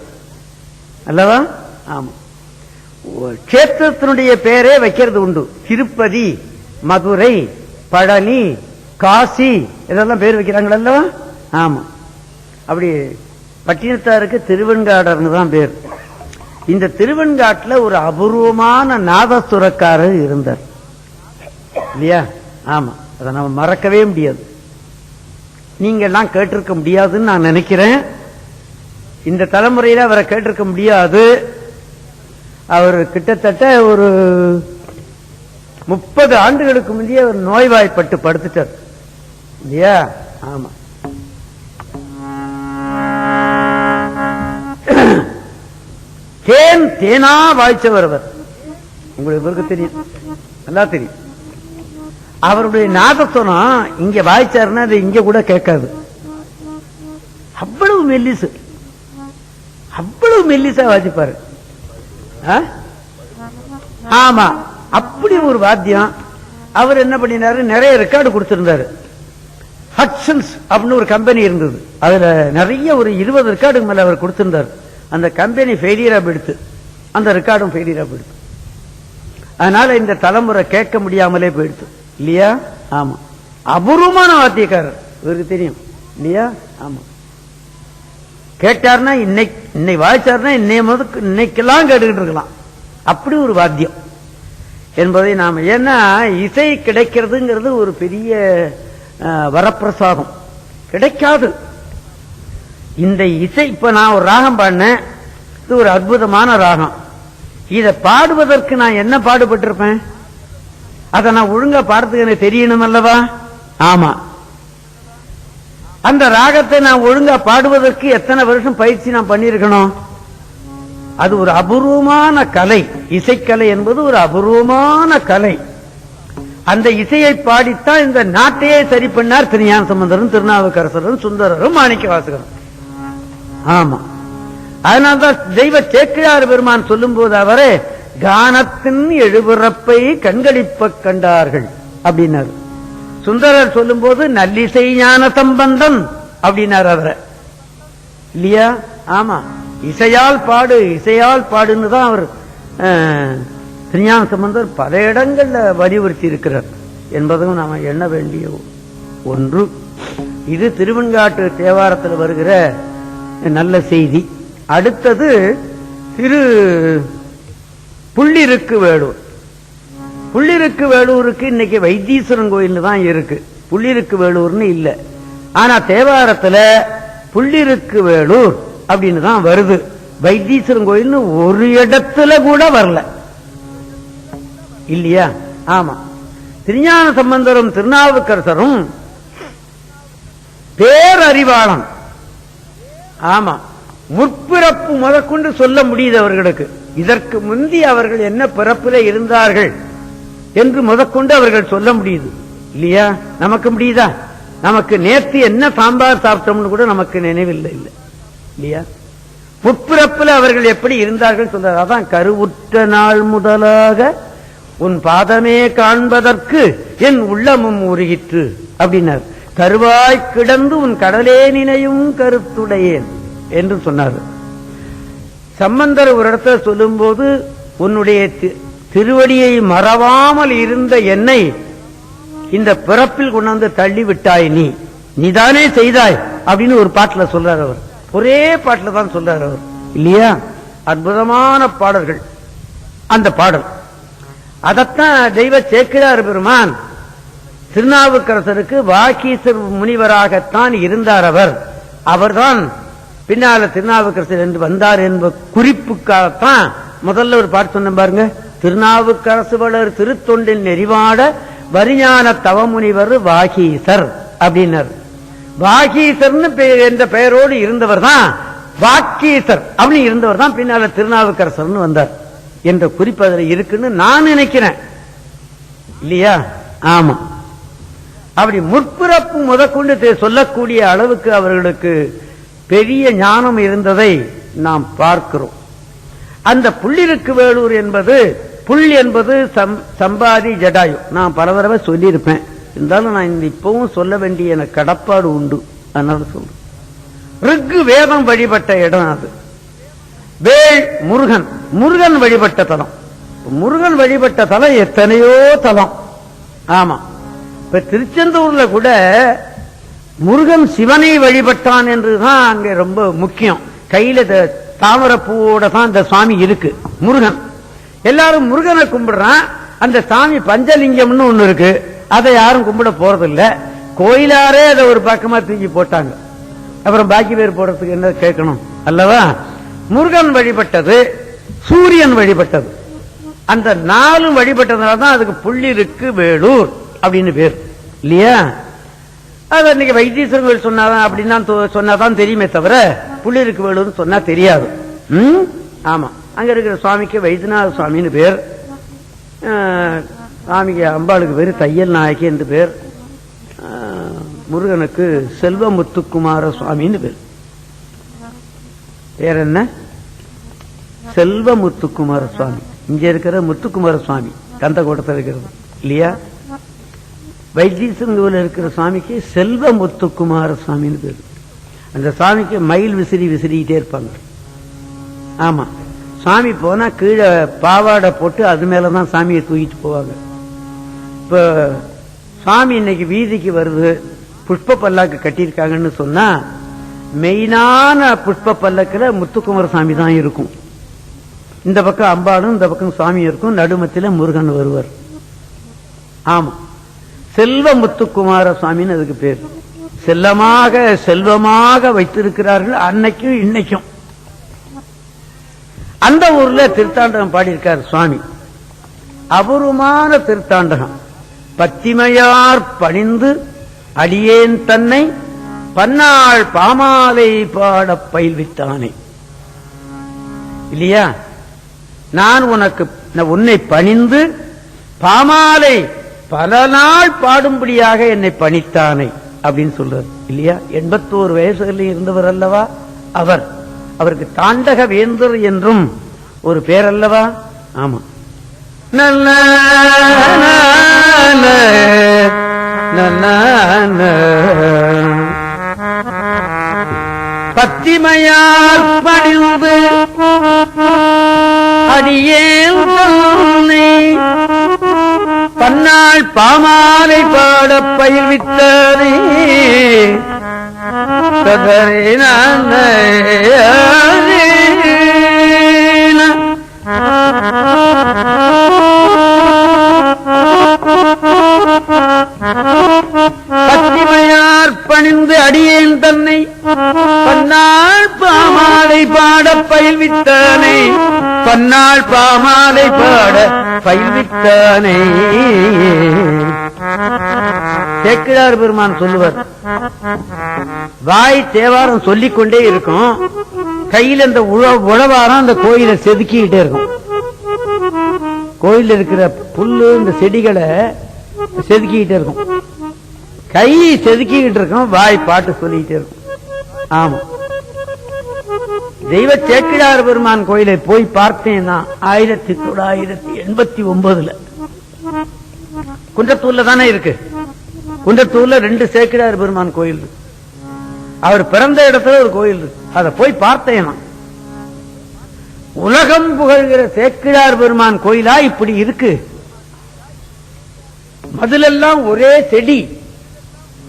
அல்லவா? ஆமா. கேத்திரத்தினுடைய பேரே வைக்கிறது உண்டு. திருப்பதி, மதுரை, பழனி, காசி இதெல்லாம் பேர் வைக்கிறாங்க அல்லவா? ஆமா. அப்படி பட்டினத்தாருக்கு திருவெண்காடர்னு தான் பேர். இந்த திருவெண்காட்டுல ஒரு அபூர்வமான நாதசுரக்காரர் இருந்தார் இல்லையா? ஆமா, அதை நம்ம மறக்கவே முடியாது. நீங்க எல்லாம் கேட்டிருக்க முடியாதுன்னு நான் நினைக்கிறேன். இந்த தலைமுறையில அவரை கேட்டிருக்க முடியாது. அவர் கிட்டத்தட்ட ஒரு 30 ஆண்டுகளுக்கு முந்தைய ஒரு நோய்வாய்ப்பட்டு படுத்துட்டார் இல்லையா? ஆமா. தேனா வாய்ச்சவர் அவர். உங்களுக்கு தெரியும், நல்லா தெரியும். அவருடைய நாதஸ்வரம் இங்க வாய்ச்சாருன்னா அது இங்க கூட கேட்காது. அவ்வளவு மெல்லிசு, அவ்வளவு மெல்லிசா வாசிப்பாரு. ஆமா, அப்படி ஒரு வாத்தியம். அவர் என்ன பண்ணினாரு, நிறைய ரெக்கார்டு கொடுத்திருந்தாரு. ஹட்சன்ஸ் அப்படின்னு ஒரு கம்பெனி இருந்தது. அதுல நிறைய ஒரு 20 ரெக்கார்டுக்கு மேல அவர் கொடுத்திருந்தார். அந்த கம்பெனி ஃபெயிலியரா போயிடுத்து, அந்த ரெக்கார்டும் ஃபெயிலியரா போயிடுத்து. அதனால இந்த தலைமுறை கேட்க முடியாமலே போயிடுத்து இல்லையா? ஆமா. அபூர்வமான வாத்தியக்காரர், இவருக்கு தெரியும் இல்லையா? ஆமா. கேட்டார்னா இன்னைக்கு வாய்ச்சாருன்னா இன்னைக்கெல்லாம் கேட்டுக்கிட்டு இருக்கலாம். அப்படி ஒரு வாத்தியம். என்பதை நாம், ஏன்னா இசை கிடைக்கிறதுங்கிறது ஒரு பெரிய வரப்பிரசாதம். கிடைக்காது இந்த இசை. இப்ப நான் ஒரு ராகம் பாடினேன், இது ஒரு அற்புதமான ராகம். இதை பாடுவதற்கு நான் என்ன பாடுபட்டிருப்பேன்? அதை நான் ஒழுங்கா பாடுறதுக்கு எனக்கு தெரியணும் அல்லவா? ஆமா. அந்த ராகத்தை நான் ஒழுங்கா பாடுவதற்கு எத்தனை வருஷம் பயிற்சி நான் பண்ணியிருக்கணும்? அது ஒரு அபூர்வமான கலை. இசைக்கலை என்பது ஒரு அபூர்வமான கலை. அந்த இசையை பாடித்தான் இந்த நாட்டையே சரி பண்ணார் திருஞான சம்பந்தரும், திருநாவுக்கரசரும், சுந்தரரும், மாணிக்கவாசகரும். ஆமா. அதனால்தான் தெய்வ சேக்கிழார் பெருமான் சொல்லும் போது அவரே கானத்தின் எழுபிறப்பை கண்களிப்ப கண்டார்கள் அப்படின்னாரு. சுந்தரர் சொல்லும் போது நல்லிசை ஞான சம்பந்தம் அப்படின்னார் அவரை, இல்லையா? ஆமா. இசையால் பாடு, இசையால் பாடுன்னு தான் அவர் திருஞான சம்பந்தர் பல இடங்கள்ல வலியுறுத்தி இருக்கிறார் என்பதும் நாம எண்ண வேண்டிய ஒன்று. இது திருவெண்காட்டு தேவாரத்தில் வருகிற நல்ல செய்தி. அடுத்தது திரு புள்ளிருக்கு வேலூர். புள்ளிருக்கு வேலூருக்கு இன்னைக்கு வைத்தீஸ்வரன் கோயில் தான் இருக்கு, புள்ளிருக்கு வேலூர்னு இல்ல. ஆனா தேவாரத்துல புள்ளிருக்கு வேலூர் அப்படின்னு தான் வருது. வைத்தீஸ்வரன் கோயில்னு ஒரு இடத்துல கூட வரல, இல்லையா? ஆமா. திருஞான சம்பந்தரும் திருநாவுக்கரசரும் பேரறிவாளன். ஆமா. முற்பிறப்பு முதற்கொண்டு சொல்ல முடியுது அவர்களுக்கு. இதற்கு முந்தி அவர்கள் என்ன பிறப்பில இருந்தார்கள் என்று முதற்கொண்டு அவர்கள் சொல்ல முடியுது, இல்லையா? நமக்கு முடியுதா? நமக்கு நேற்று என்ன சாம்பார் சாப்பிட்டோம்னு கூட நமக்கு நினைவில்லை, இல்லையா? முற்பிறப்பில் அவர்கள் எப்படி இருந்தார்கள் சொல்றார். அதான் கருவுற்ற நாள் முதலாக உன் பாதமே காண்பதற்கு என் உள்ளமும் உருகிற்று அப்படின்னார். கருவாய் கிடந்து உன் கடலே நினையும் கருத்துடையேன் என்று சொன்னார். சம்பந்தர் ஒரு இடத்துல சொல்லும் போது உன்னுடைய திருவடியை மறவாமல் இருந்த என்னை இந்த பிறப்பில் கொண்டாந்து தள்ளி விட்டாய், நீதானே செய்தாய் அப்படின்னு ஒரு பாட்டுல சொல்றார் அவர். ஒரே பாட்டுல தான் சொல்றார் அவர், இல்லையா? அற்புதமான பாடல்கள் அந்த பாடல். அதத்தான் தெய்வ சேக்கிழார் பெருமான் திருநாவுக்கரசருக்கு வாகீசர் முனிவராகத்தான் இருந்தார். அவர்தான் பின்னால திருநாவுக்கரசர் என்று வந்தார் என்ப குறிப்புக்காகத்தான் முதல்ல ஒரு பாட்டு சொன்ன பாருங்க. திருநாவுக்கரசு வளர் திருத்தொண்டில் நெறிவாட வரிஞான தவமுனிவர் வாகீசர் அப்படின்னார். வாகீசர்னு என்ற பெயரோடு இருந்தவர் தான் வாக்கீசர் அப்படின்னு இருந்தவர் தான் பின்னால திருநாவுக்கரசர்னு வந்தார் என்ற குறிப்பு அதில் இருக்குன்னு நான் நினைக்கிறேன், இல்லையா? ஆமா. அப்படி முற்பிறப்பு முதற்கொண்டு சொல்லக்கூடிய அளவுக்கு அவர்களுக்கு பெரிய ஞானம் இருந்ததை நாம் பார்க்கிறோம். அந்த புள்ளிருக்கு வேலூர் என்பது, புல் என்பது சம்பாதி ஜடாயு. நான் பல தடவை சொல்லியிருப்பேன், இருந்தாலும் நான் இப்பவும் சொல்ல வேண்டிய எனக்கு கடப்பாடு உண்டு, அதனால சொல்றேன். ரிக்கு வேதம் வழிபட்ட இடம் அது. வேள் முருகன், முருகன் வழிபட்ட தலம். முருகன் வழிபட்ட தலம் எத்தனையோ தலம். ஆமா. இப்ப திருச்செந்தூர்ல கூட முருகன் சிவனை வழிபட்டான் என்றுதான் அங்க ரொம்ப முக்கியம். கையில தாமரப்பூவோட தான் இந்த சுவாமி இருக்கு முருகன். எல்லாரும் முருகனை கும்பிடுறான். அந்த சாமி பஞ்சலிங்கம்னு ஒண்ணு இருக்கு, அதை யாரும் கும்பிட போறது இல்ல. கோயிலாரே அதை ஒரு பக்கமா தூக்கி போட்டாங்க. அப்புறம் பாக்கி பேர் போடுறதுக்கு என்ன கேட்கணும் அல்லவா? முருகன் வழிபட்டது, சூரியன் வழிபட்டது, அந்த நாலும் வழிபட்டதுனால தான் அதுக்கு புள்ளிருக்கு வேலூர் அப்படின்னு பேர், இல்லையா? அது இன்னைக்கு வைத்தீஸ்வரன் கோயில் சொன்னாதான் அப்படின்னா சொன்னாதான் தெரியுமே தவிர புள்ளிருக்கு வேலூர்னு சொன்னா தெரியாது. ஆமா. அங்க இருக்கிற சுவாமிக்கு வைத்தியநாத சுவாமின்னு பேர், சுவாமிக்கு அம்பாளுக்கு பேரு தையல் நாயக்கி என்று பேர், முருகனுக்கு செல்வ முத்துக்குமார சுவாமின்னு பேர். பேர் என்ன? செல்வ முத்துக்குமார சுவாமி. இங்க இருக்கிற முத்துக்குமார சுவாமி கந்தகோட்டத்தில் இருக்கிறது, இல்லையா? வைத்தீஸ்வரன் கோயில் இருக்கிற சுவாமிக்கு செல்வ முத்துக்குமார சுவாமின்னு பேர். அந்த சுவாமிக்கு மயில் விசிறிக்கிட்டே இருப்பாங்க. ஆமா. சாமி போனா கீழே பாவாடை போட்டு அது மேலதான் சாமியை தூக்கிட்டு போவாங்க. இப்ப சாமி இன்னைக்கு வீதிக்கு வருது, புஷ்ப பல்லாக்கு கட்டியிருக்காங்கன்னு சொன்னா மெயினான புஷ்ப பல்லக்குல முத்துக்குமார சாமி தான் இருக்கும். இந்த பக்கம் அம்பாளும் இந்த பக்கம் சுவாமி இருக்கும், நடுமத்தில முருகன் வருவார். ஆமா, செல்வ முத்துக்குமார சுவாமின்னு அதுக்கு பேர். செல்லமாக செல்வமாக வைத்திருக்கிறார்கள் அன்னைக்கும் இன்னைக்கும். அந்த ஊர்ல திருத்தாண்டகம் பாடியிருக்கார் சுவாமி. அபூர்வமான திருத்தாண்டகம். பத்திமையார் பணிந்து அடியேன் தன்னை பன்னாள் பாமாலை பாட பயில்வித்தானே. இல்லையா? நான் உன்னை பணிந்து பாமாலை பல நாள் பாடும்படியாக என்னை பணித்தானே அப்படின்னு சொல்றார். இல்லையா? 81 வயசுகளில் இருந்தவர் அல்லவா அவர். அவருக்கு தாண்டக வேந்தர் என்றும் ஒரு பேர் அல்லவா? ஆமா. நல்ல பத்திமையால் பணிந்து அடியேன் தன்னை பன்னாள் பாமாலை பாட பயில்வித்தானே. பத்திமையார் பணிந்து அடியேன் தன்னை பன்னாள் பாமாலை பாட பயில்வித்தானே. பன்னாள் பாமாலை பாட பயில்வித்தானே. சேக்கிழார் பெருமான் சொல்லுவார், வாய் தேவாரம் சொல்லிக் கொண்டே இருக்கும், கையில் அந்த உழவாரம் அந்த கோயிலை செதுக்கிக்கிட்டே இருக்கும். கோயில் இருக்கிற புல்லு இந்த செடிகளை செதுக்கிக்கிட்டே இருக்கும், கை செதுக்கிக்கிட்டு இருக்கும், வாய் பாட்டு சொல்லிக்கிட்டே இருக்கும். ஆமா, தெய்வ சேக்கிழார் பெருமான் கோயிலை போய் பார்த்தேன்னா 1989 குன்றத்தூர்ல தானே இருக்கு. குன்றத்தூர்ல 2 சேக்கிழார் பெருமான் கோயில் இருக்கு. அவர் பிறந்த இடத்துல ஒரு கோயில் இருக்கு. அதை போய் பார்த்தேன். உலகம் புகழ்கிற சேக்கிழார் பெருமான் கோயிலா இப்படி இருக்கு. மதிலெல்லாம் ஒரே செடி.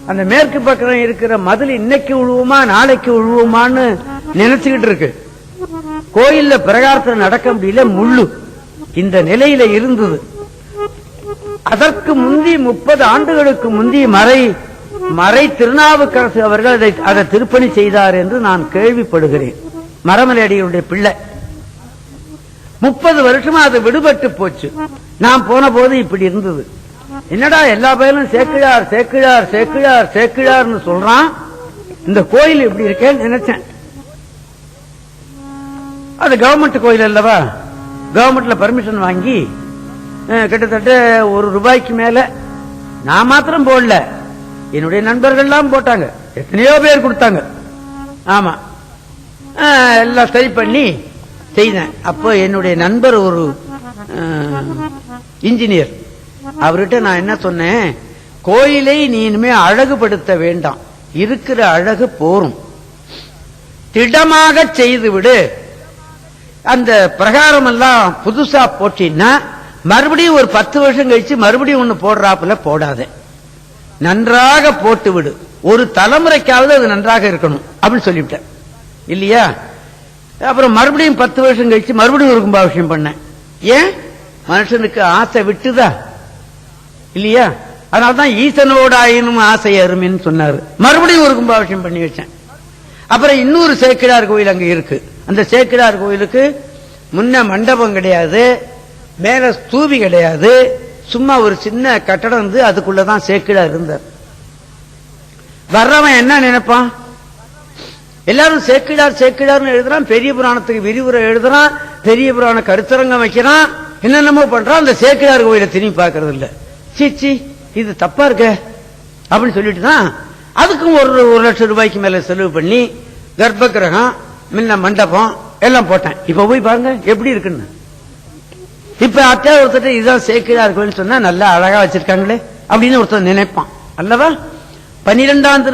அந்த மேற்கு பக்கம் இருக்கிற மதில் இன்னைக்கு உழுவுமா நாளைக்கு உழுவுமான்னு நினைச்சுக்கிட்டு இருக்கு. கோயில்ல பிரகாரத்தில் நடக்க முடியல, முள்ளு இந்த நிலையில இருந்தது. அதற்கு முந்தி 30 ஆண்டுகளுக்கு முந்தி மறை திருநாவுக்கரசு அவர்கள் அதை திருப்பணி செய்தார் என்று நான் கேள்விப்படுகிறேன். மரமலையடிகளுடைய பிள்ளை. 30 வருஷமா அது விடுபட்டு போச்சு. நான் போன போது இப்படி இருந்தது. என்னடா எல்லா பேரும் சேக்கிழார் சேக்கிழார் சேக்கிழார் சேக்கிழார்னு சொல்றான், இந்த கோயில் இப்படி இருக்கேன்னு நினைச்சேன். அது கவர்மெண்ட் கோயில் அல்லவா, கவர்மெண்ட்ல பர்மிஷன் வாங்கி கிட்டத்தட்ட ₹1 மேல நான் மாத்திரம் போடல, என்னுடைய நண்பர்கள் எல்லாம் போட்டாங்க, எத்தனையோ பேர் கொடுத்தாங்க. ஆமா, எல்லாம் சரி பண்ணி செய்தேன். அப்போ என்னுடைய நண்பர் ஒரு இன்ஜினியர், அவர்கிட்ட நான் என்ன சொன்னேன், கோயிலை நீ இனிமே அழகுபடுத்த வேண்டாம், இருக்கிற அழகு போரும், திடமாக செய்து விடு. அந்த பிரகாரம் எல்லாம் புதுசா போட்டின்னா மறுபடியும் ஒரு 10 வருஷம் கழிச்சு மறுபடியும் ஒண்ணு போடுறாப்புல போடாத, நன்றாக போட்டு விடு, ஒரு தலைமுறைக்காவது அது நன்றாக இருக்கணும் அப்படின்னு சொல்லிவிட்டேன். இல்லையா? அப்புறம் மறுபடியும் 10 வருஷம் கழிச்சு மறுபடியும் ஒரு கும்பாபிஷேகம் பண்ணேன். ஏன்? மனுஷனுக்கு ஆசை விட்டுதா இல்லையா? அதனால்தான் ஈசனோட ஆயினும் ஆசை அருமின்னு சொன்னாரு. மறுபடியும் ஒரு கும்பாபிஷேகம் பண்ணி வச்சேன். அப்புறம் இன்னொரு சேக்கிழார் கோயில் அங்க இருக்கு. அந்த சேக்கிழார் கோயிலுக்கு முன்ன மண்டபம் கிடையாது, மேல ஸ்தூபி கிடையாது, சும்மா ஒரு சின்ன கட்டடம் இருந்து அதுக்குள்ளதான் சேக்கிழார் இருந்தார். வர்றவன் என்ன நினைப்பான், எல்லாரும் சேக்கிழார் சேக்கிழார்னு எழுதுறான், பெரிய புராணத்துக்கு விரிவுரை எழுதுறான், பெரிய புராண கருத்தரங்கம் வைக்கிறான், என்னென்னமோ பண்றான், அந்த சேக்கிழார் கோயிலை திரும்பி பார்க்கறது இல்ல. சீச்சி இது தப்பா இருக்க அப்படின்னு சொல்லிட்டு தான் அதுக்கும் ₹1,00,000 மேல செலவு பண்ணி கர்ப்ப கிரகம் முன்ன மண்டபம் எல்லாம் போட்டேன். இப்ப போய் பாருங்க எப்படி இருக்குன்னு. இப்ப அத்தே ஒருத்தர் இதுதான் சேக்கிழார் கோயில் சொன்னா நல்லா அழகா வச்சிருக்காங்களே அப்படின்னு ஒருத்தர் நினைப்பான் அல்லவா? 12ஆம்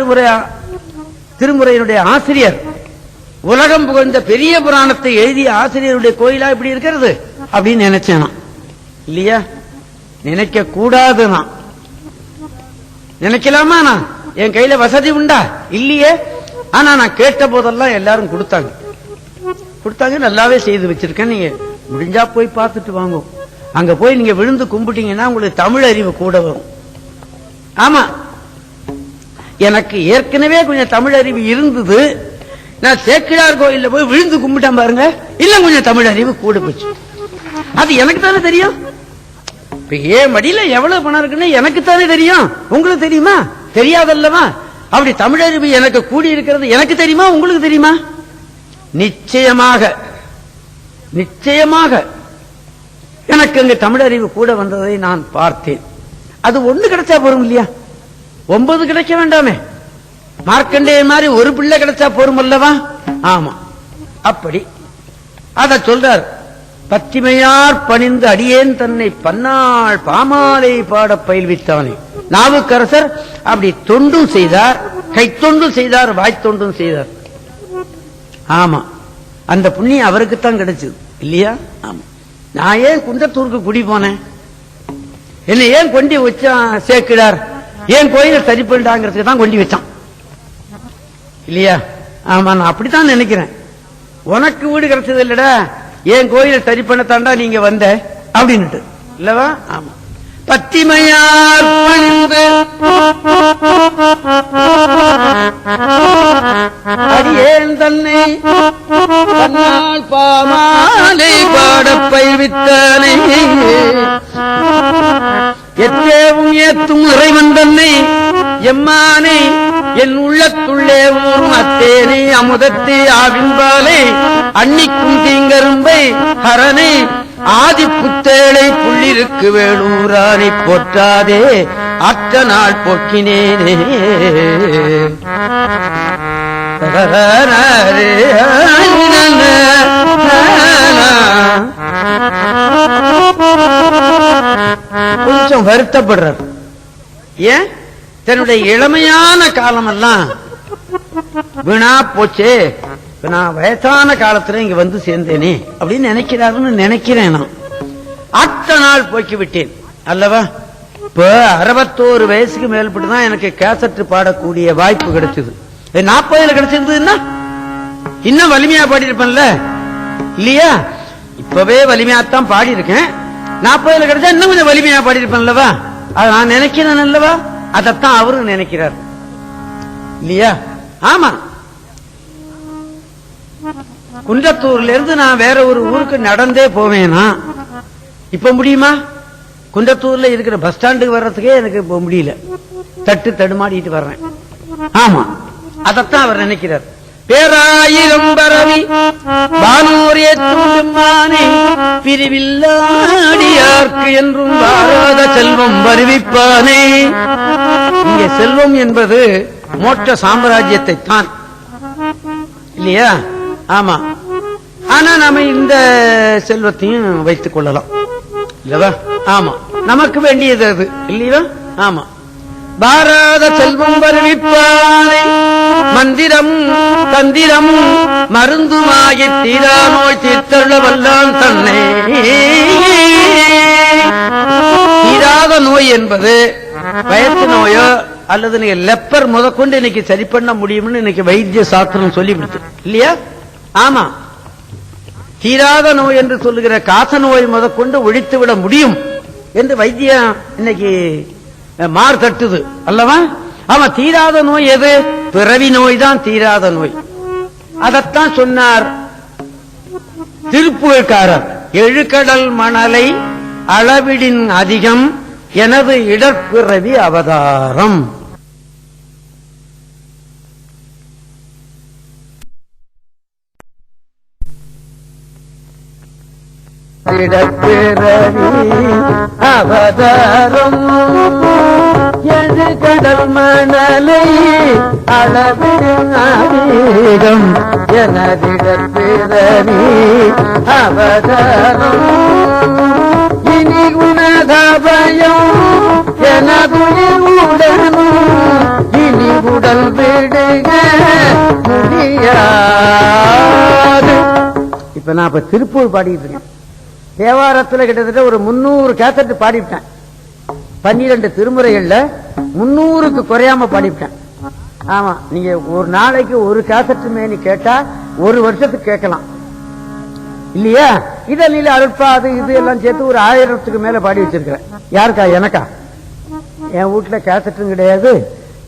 திருமுறையினுடைய ஆசிரியர், உலகம் புகழ்ந்த பெரிய புராணத்தை எழுதிய ஆசிரியருடைய கோயிலா இப்படி இருக்கிறது அப்படின்னு நினைச்சேன் இல்லையா? நினைக்க கூடாது. நான் நினைக்கலாமா? நான் என் கையில வசதி உண்டா? இல்லையே. ஆனா நான் கேட்ட போதெல்லாம் எல்லாரும் கொடுத்தாங்க, நல்லாவே செய்து வச்சிருக்கேன், நீங்க முடிஞ்சா போய் பார்த்துட்டு வாங்க. அங்க போய் நீங்க விழுந்து கும்பிட்டீங்கன்னா உங்களுக்கு தமிழ் அறிவு கூட வரும். ஆமா, எனக்கு ஏற்கனவே கொஞ்சம் தமிழ் அறிவு இருந்தது. நான் சேக்கிழார் கோயில்ல போய் விழுந்து கும்பிட்டேன் பாருங்க, இல்ல கொஞ்சம் தமிழ் அறிவு கூட போச்சு. அது எனக்கு தானே தெரியும். இப்ப ஏன் மடியில எவ்வளவு பணம் இருக்குன்னு எனக்கு தானே தெரியும். உங்களுக்கு தெரியுமா? தெரியாதல்லவா? அப்படி தமிழ் அறிவு எனக்கு கூடி இருக்கிறது எனக்கு தெரியுமா? உங்களுக்கு தெரியுமா? நிச்சயமாக நிச்சயமாக எனக்கு அங்க தமிழ் அறிவு கூட வந்ததை நான் பார்த்தேன். அது ஒண்ணு கிடைச்சா போரும் இல்லையா? 9 கிடைக்க வேண்டாமே? மார்க்கண்டேய மாதிரி ஒரு பிள்ளை கிடைச்சா போரும் அல்லவா? ஆமா, அப்படி அத சொல்றார். பத்திமையார் பணிந்து அடியேன் தன்னை பன்னாள் பாமாலை பாட பயில்வித்தானே. நாவுக்கரசர் அப்படி தொண்டும் செய்தார், கைத்தொண்டும் செய்தார், வாய்த்தொண்டும் செய்தார். ஆமா, அந்த புண்ணியம் அவருக்குத்தான் கிடைச்சது இல்லையா? ஆமா. நான் ஏன் குன்றத்தூருக்கு குடி போனேன்? என்ன ஏன் கொண்டி வச்சான் சேக்கிழார்? ஏன் கோயிலை சரி பண்ணிட்டாங்கிறதுக்கு தான் கொண்டி வச்சான் இல்லையா? ஆமா, நான் அப்படித்தான் நினைக்கிறேன். உனக்கு வீடு கிடைச்சது இல்லடா, ஏன் கோயிலை சரி பண்ணத்தாண்டா நீங்க வந்த அப்படின்னுட்டு இல்லவா? ஆமா. பத்திமையார் பணிந்து அடியேன் தன்னை பன்னாள் பாமாலை பாட பயில்வித்தானே. எத்தேவும் ஏத்தும் இறைவன் தன்னை எம்மானை என் உள்ளத்துள்ளே ஊரும் அத்தேனை அமுதத்தை ஆவின்பாலை அன்னிக்கும் தீங்கரும்பை ஹரனை ஆதி புத்தேளை புள்ளிருக்கு வேளூரானை போற்றாதே அற்ற நாள் போக்கினேனே. கொஞ்சம் வருத்தப்படுறார். ஏன்? தன்னுடைய இளமையான காலம் எல்லாம் வீணா போச்சே, நான் வயசான காலத்துல இங்க வந்து சேர்ந்தேனே அப்படின்னு நினைக்கிறாருன்னு நினைக்கிறேன் நான். அத்த நாள் போக்கி விட்டேன் அல்லவா? இப்ப 61 வயசுக்கு மேல்பட்டுதான் எனக்கு கேசட் பாடக்கூடிய வாய்ப்பு கிடைச்சது. 40 கிடைச்சிருந்ததுன்னா இன்னும் வலிமையா பாடியிருப்பேன்ல இல்லையா? இப்பவே வலிமையாத்தான் பாடி இருக்கேன். 40 கிடைச்சா இன்னும் கொஞ்சம் வலிமையா பாடியிருப்பேன் அல்லவா? அதை நான் நினைக்கிறேன் அல்லவா? அதத்தான் அவரும் நினைக்கிறார் இல்லையா? ஆமா, குன்றத்தூர்ல இருந்து நான் வேற ஒரு ஊருக்கு நடந்தே போவேனா? இப்ப முடியுமா? குன்றத்தூர்ல இருக்கிற பஸ் ஸ்டாண்டுக்கு வர்றதுக்கே எனக்கு இப்ப முடியல, தட்டு தடுமாடிட்டு வர்றேன். ஆமா, அதத்தான் அவர் நினைக்கிறார். பேராயிரம் பரவி வானோர் ஏற்றும் பிரிவில்லாடியார்க்கு என்றும் வாராத செல்வம் வருவிப்பானே. இங்கே செல்வம் என்பது மோட்ச சாம்ராஜ்யத்தை தான் இல்லையா? ஆமா, ஆனா நாம இந்த செல்வத்தையும் வைத்துக் கொள்ளலாம் இல்லவா? ஆமா, நமக்கு வேண்டியது அது இல்லையா? ஆமா, பாராத செல்வம் வருவிப்பானை மந்திரம் தந்திரம் மருந்துமாகி தீரா நோய் தீர்த்தள்ள வல்லான் தன்னை. தீராத நோய் என்பது வயசு நோயோ அல்லது நீங்க லெப்பர் முதற்கொண்டு இன்னைக்கு சரி பண்ண முடியும்னு இன்னைக்கு வைத்திய சாஸ்திரம் சொல்லிவிடுது இல்லையா? ஆமா, தீராத நோய் என்று சொல்லுகிற காச நோய் முதற்கொண்டு ஒழித்து விட முடியும் என்று வைத்தியம் இன்னைக்கு மார் தட்டுது அல்லவா? ஆமா, தீராத நோய் எது? பிறவி நோய் தான் தீராத நோய். அதத்தான் சொன்னார் திருப்புகழ்காரர். எழுகடல் மணலை அளவிடின் அதிகம் எனது இடற்பிறவி அவதாரம். இடப்பிறவி அவதாரம் எழுகடல் மணலை அளவிடும் அதிகம் எனதிடப்பிறவி அவதாரம். இனி குணதபயம் எனதுடனும் இனி உடல் விடுக முடியாது. இப்ப நான் இப்ப திருப்பூர் பாடிட்டு இருக்கேன். தேவாரத்தில் கிட்டத்தட்ட ஒரு 300 கேசட் பாடிவிட்டேன். 12 திருமுறைகள்ல 300க்கு குறையாம பாடிவிட்டேன். ஆமா, நீங்க ஒரு நாளைக்கு ஒரு கேசட் மேனி கேட்டா ஒரு வருஷத்துக்கு கேட்கலாம். இல்லையா? இதழில அருட்பா அது இது எல்லாம் சேர்த்து ஒரு 1000க்கு மேல பாடி வச்சிருக்கிறேன். யாருக்கா? எனக்கா? என் வீட்டுல கேசட்டும் கிடையாது,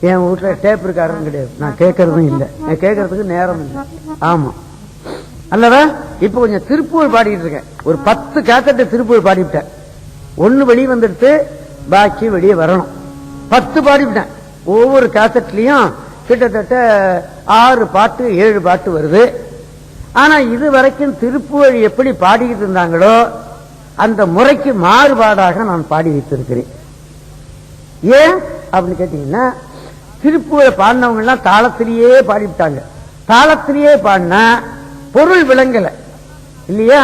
என் வீட்டுல டேப் இருக்காரும் கிடையாது, நான் கேட்கறதும் இல்லை, கேட்கறதுக்கு நேரம் இல்லை. ஆமா அல்லவா? இப்ப கொஞ்சம் திருப்பூர் பாடிட்டு இருக்கேன். ஒரு 10 கேசட்டை திருப்பூர் பாடிவிட்டேன். 1 வெளியே வந்துடுத்து, பாக்கி வெளியே வரணும். 10 பாடிவிட்டேன். ஒவ்வொரு கேசட்லயும் கிட்டத்தட்ட 6 பாட்டு 7 பாட்டு வருது. ஆனா இது வரைக்கும் திருப்புகழ் எப்படி பாடிக்கிட்டு இருந்தாங்களோ அந்த முறைக்கு மாறுபாடாக நான் பாடி வைத்திருக்கிறேன். ஏன் அப்படின்னு கேட்டீங்கன்னா, திருப்புகழை பாடினவங்க எல்லாம் தாளத்திலேயே பாடிவிட்டாங்க. தாளத்திலேயே பாடினா பொருள் விளங்கல இல்லையா?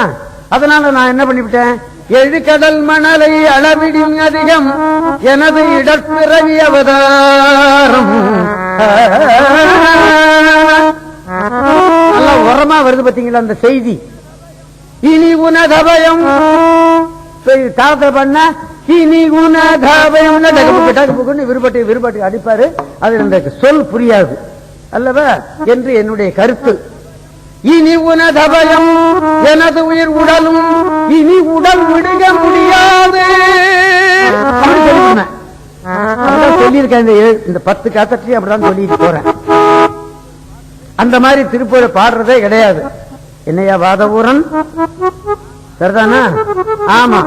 அதனால நான் என்ன பண்ணிவிட்டேன், எழுகடல் மணலை அளவிடும் அதிகம் எனது இடப்பிறவி அவதாரம் நல்லா உரமா வருது பாத்தீங்களா அந்த செய்தி. இனி உனதபயம் தாளத்தை பண்ண இனி உனதபயம் விருப்பட்டு விருப்பட்டு அடிப்பாரு. அது இந்த சொல் புரியாது அல்லவா என்று என்னுடைய கருத்து. இனி உனதபயம் எனது உயிர் உடலும் இனி உடல் விடுக முடியாது சொல்லியிருக்கேன். இந்த 10 காத்தட்டி அப்படிதான் சொல்லிட்டு போறேன். அந்த மாதிரி திருப்பூரை பாடுறதே கிடையாது. என்னையா வாதவூரன் சரிதானா? ஆமா,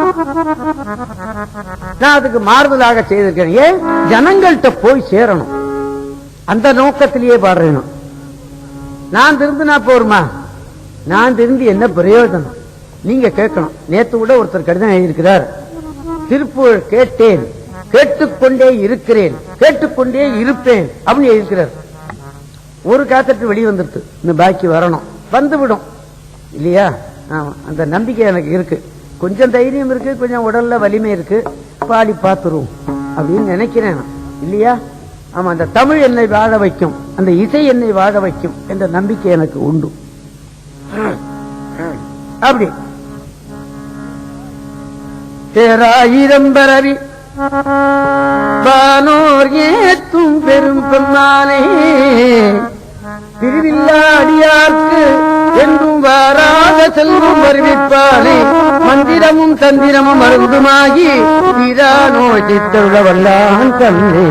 நான் அதுக்கு மாறுதலாக செய்திருக்கேன். ஏன் ஜனங்கள்கிட்ட போய் சேரணும், அந்த நோக்கத்திலேயே பாடுறேன். நான் திருந்தினா போருமா? நான் திருந்தி என்ன பிரயோஜனம்? நீங்க கேட்கணும். நேத்து கூட ஒருத்தர் கடிதம் எழுதியிருக்கிறார், திருப்பூர் கேட்டேன், கேட்டுக்கொண்டே இருக்கிறேன், கேட்டுக்கொண்டே இருப்பேன் அப்படின்னு எழுதியிருக்கிறார். ஒரு காத்தட்டு வெளியே வந்துருது, இந்த பாக்கி வரணும், வந்துவிடும் இல்லையா? ஆமா, அந்த நம்பிக்கை எனக்கு இருக்கு. கொஞ்சம் தைரியம் இருக்கு, கொஞ்சம் உடல்ல வலிமை இருக்கு, பாடி பார்த்துருவோம் அப்படின்னு நினைக்கிறேன் இல்லையா? ஆமா, அந்த தமிழ் என்னை வாழ வைக்கும், அந்த இசை என்னை வாழ வைக்கும் என்ற நம்பிக்கை எனக்கு உண்டு. அப்படி பேராயிரம் பரவி வானோர் ஏத்தும் பெரும் பெருமானே, திருவில்லாடியார்க்கு என்றும் வாராத செல்வம் வருவிப்பானே, மந்திரமும் தந்திரமும் மருந்துமாகி தீரா நோய் தீர்த்தருள வல்லான் தன்னே.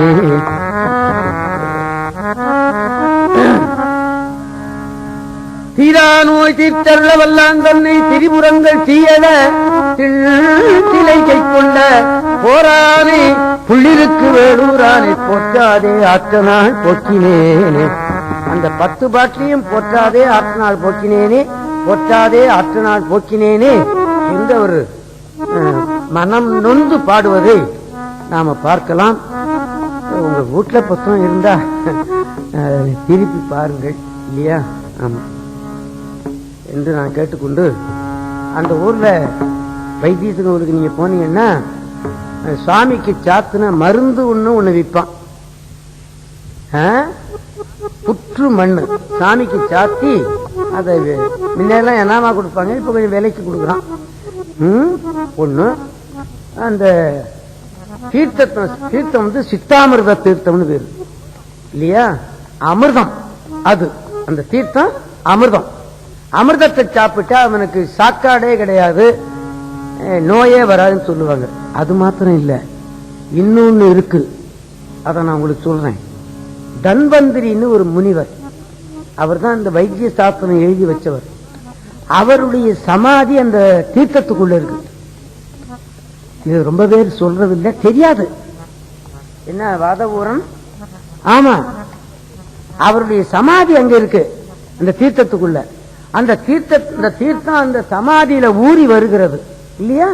தீரா நோய் தீர்த்தருள வல்லான் தன்னை திரிபுரங்கள் தீயல திளை கை கொண்ட போரானே, புள்ளிருக்கு வேலூரானே, போற்றாதே ஆற்றனாள் போக்கினேனே. அந்த 10 பாட்டிலையும் போற்றாதே ஆற்றனாள் போக்கினேனே, போற்றாதே ஆற்றனாள் போக்கினேனே என்ற ஒரு மனம் நொந்து பாடுவதை நாம பார்க்கலாம். உங்க வீட்டுல புத்தகம் இருந்தா திருப்பி பாருங்கள் இல்லையா? ஆமா என்று நான் கேட்டுக்கொண்டு, அந்த ஊர்ல வைத்தீஸ்வரருக்கு நீங்க போனீங்கன்னா சுவாமிக்கு சாத்துன மருந்து ஒண்ணு விற்பான். புற்று மண்ணு சாமிக்கு சாத்தி அதை முன்னெல்லாம் என்னமா கொடுப்பாங்க, இப்ப கொஞ்சம் விலைக்கு கொடுக்குறான். ஒண்ணு அந்த தீர்த்தம் வந்து சித்தாமிர்த தீர்த்தம்னு பேரு இல்லையா? அமிர்தம் அது, அந்த தீர்த்தம் அமிர்தம். அமிர்தத்தை சாப்பிட்டா அவனுக்கு சாக்காடே கிடையாது, நோயே வராதுன்னு சொல்லுவாங்க. அது மாத்திரம் இல்ல, இன்னொன்னு இருக்கு, அதை நான் உங்களுக்கு சொல்றேன். தன்வந்திரின்னு ஒரு முனிவர், அவர் தான் இந்த வைத்திய சாஸ்திரம் எழுதி வச்சவர். அவருடைய சமாதி அந்த தீர்த்தத்துக்குள்ள இருக்கு. இது ரொம்ப பேர் சொல்றது இல்ல, தெரியாது. என்ன வாதவூரன்? ஆமா, அவருடைய சமாதி அங்க இருக்கு அந்த தீர்த்தத்துக்குள்ள. அந்த தீர்த்தம் அந்த சமாதியில ஊறி வருகிறது இல்லையா?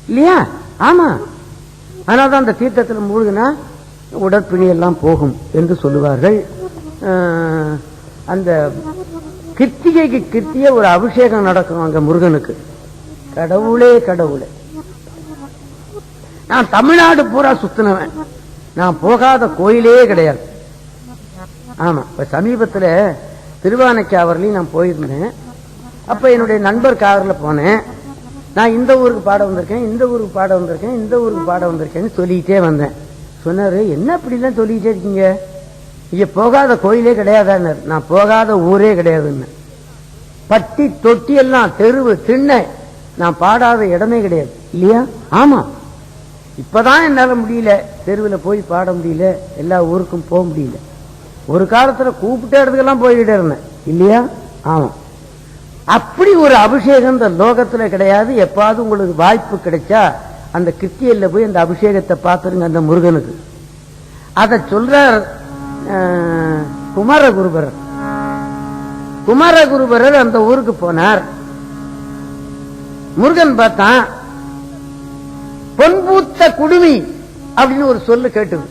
இல்லையா? ஆமா, அதனால்தான் அந்த தீர்த்தத்தில் மூழ்கினா உடற்பிணி எல்லாம் போகும் என்று சொல்லுவார்கள். அந்த கிருத்திகைக்கு கிருத்திய ஒரு அபிஷேகம் நடக்கும் அங்க முருகனுக்கு. கடவுளே கடவுளே, நான் தமிழ்நாடு பூரா சுத்தினவன், நான் போகாத கோயிலே கிடையாது. ஆமா, இப்ப சமீபத்துல திருவானைக்காவர்லையும் நான் போயிருந்தேன். அப்ப என்னுடைய நண்பர் காவர்ல போனேன். நான் இந்த ஊருக்கு பாட வந்திருக்கேன், இந்த ஊருக்கு பாட வந்திருக்கேன், இந்த ஊருக்கு பாட வந்திருக்கேன்னு சொல்லிக்கிட்டே வந்தேன். சொன்னாரு, என்ன அப்படிலாம் சொல்லிக்கிட்டே இருக்கீங்க, இங்க போகாத கோயிலே கிடையாதான்னு. நான் போகாத ஊரே கிடையாதுன்னு. பட்டி தொட்டி எல்லாம் தெருவு திண்ணை நான் பாடாத இடமே கிடையாது இல்லையா? ஆமா, இப்பதான் என்னால முடியல, தெருவில் போய் பாட முடியல, எல்லா ஊருக்கும் போக முடியல. ஒரு காலத்துல கூப்பிட்ட இடத்துக்கெல்லாம் போய்கிட்டே இருந்தேன் இல்லையா? ஆமா, அப்படி ஒரு அபிஷேகம் இந்த லோகத்துல கிடையாது. எப்பாவது உங்களுக்கு வாய்ப்பு கிடைச்சா அந்த கிருத்தியில போய் அந்த அபிஷேகத்தை பார்த்துருங்க அந்த முருகனுக்கு. அத சொல்றார் குமாரகுருபரர். குமாரகுருபரர் அந்த ஊருக்கு போனார். முருகன் பார்த்தான். பொன்பூத்த குடுமி அப்படின்னு ஒரு சொல்லு கேட்டது.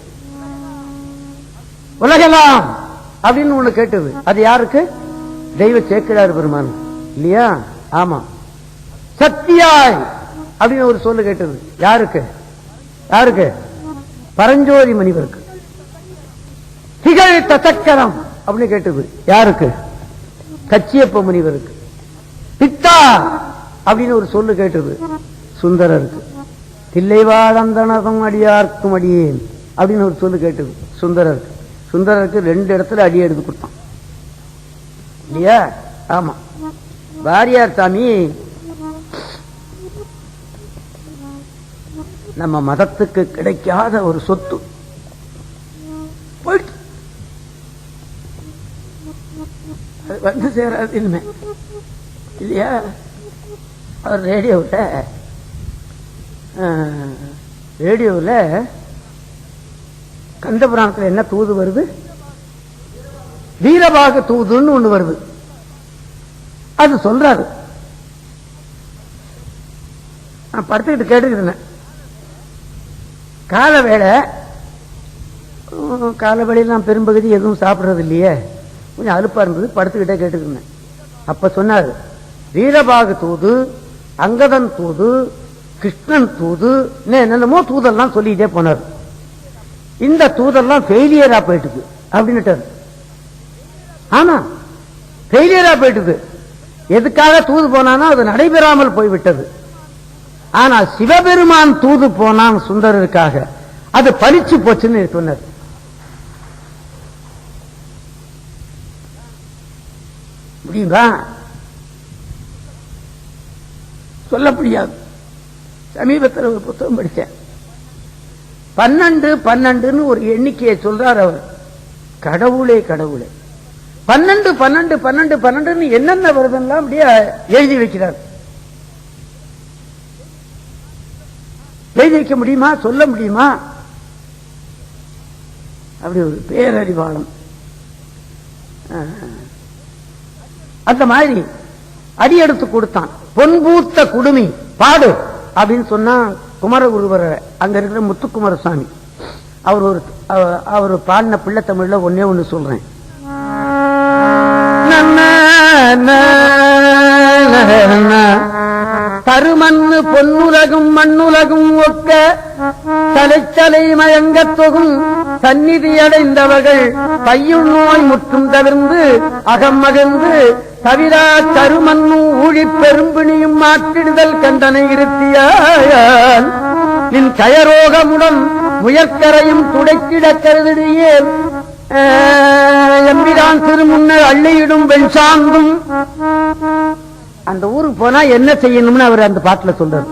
உலகலாம் அப்படின்னு ஒண்ணு கேட்டது. அது யாருக்கு? தெய்வ சேக்கிழார் பெருமான் இல்லையா? ஆமா. சத்தியாய் அப்படின்னு ஒரு சொல்லு கேட்டது. யாருக்கு? யாருக்கு? பரஞ்சோதி முனிவருக்கு. திகழ் தசக்கரம் அப்படின்னு கேட்டது. யாருக்கு? கச்சியப்ப முனிவருக்கு. பித்தா அப்படின்னு ஒரு சொல்லு கேட்டது. சுந்தரருக்கு. தில்லைவாழந்தனதும் அடியார்க்கும் அடியேன் அப்படின்னு ஒரு சொல்லு கேட்டது. சுந்தரருக்கு. சுந்தரருக்கு 2 இடத்துல அடி எடுத்து கொடுத்தான் இல்லையா? ஆமா. வாரியார் சாமி நம்ம மதத்துக்கு கிடைக்காத ஒரு சொத்து போயிட்டு வந்து சேராது இனிமே இல்லையா? அவர் ரேடியோவில் கந்தபுராணத்தில் என்ன தூது வருது? வீரபாக தூதுன்னு ஒண்ணு வருது. அது சொல்றாரு. நான் படுத்துக்கிட்டு கேட்டுக்கிறேன். கால வேளையில் நான் பெரும்பகுதி எதுவும் சாப்பிடுறது இல்லையே, கொஞ்சம் அலுப்பா இருந்தது, படுத்துக்கிட்டே கேட்டுக்கிறேன். அப்ப சொன்னாரு, வீரபாக தூது, அங்கதன் தூது, கிருஷ்ணன் தூது, என்னென்னமோ தூதெல்லாம் சொல்லிட்டே போனார். இந்த தூதெல்லாம் ஃபெயிலியரா போயிட்டுது அப்படின்னுட்டு. ஆமா, ஃபெயிலியரா போயிட்டுது. எதுக்காக தூது போனானோ அது நடைபெறாமல் போய்விட்டது. ஆனா சிவபெருமான் தூது போனான் சுந்தரருக்காக, அது பலிச்சு போச்சுன்னு சொன்னார். முடியுமா? சொல்ல முடியாது. சமீபத்தில் ஒரு புத்தகம் படித்தேன். 12 ஒரு எண்ணிக்கையை சொல்றார் அவர். கடவுளே கடவுளே, 12 12 12 12 என்னென்ன வருதுன்னா அப்படியே எழுதி வைக்கிறார். எழுதி வைக்க முடியுமா? சொல்ல முடியுமா? அப்படி ஒரு பேரறிவாளம். அந்த மாதிரி அடி எடுத்து கொடுத்தான். பொன்பூத்த குடுமி பாடு அப்படின்னு சொன்னா குமரகுருவர அங்க இருக்கிற முத்துக்குமாரசாமி அவர் பாடின பிள்ளை தமிழ்ல ஒன்னே ஒண்ணு சொல்றேன். தருமண்ணு பொன்னுலகும் மண்ணுலகும் ஒக்க தலைச்சலை மயங்கத் தொகும் சந்நிதி அடைந்தவர்கள் பையுள் நோய் முற்றும் தவிர்ந்து அகம் மகிழ்ந்து தவிரா தருமண்ணு ஊழி பெரும்பிணியும் மாற்றிடுதல் கண்டனை இருத்தியால் நின் கயரோகமுடன் முயற்கரையும் துடைக்கிட கருதியே எம்பிரான் திருமுன்னர் அள்ளியிடும் வெண்சாந்தும். அந்த ஊருக்கு போனா என்ன செய்யணும்னு அவர் அந்த பாட்டுல சொல்றாரு.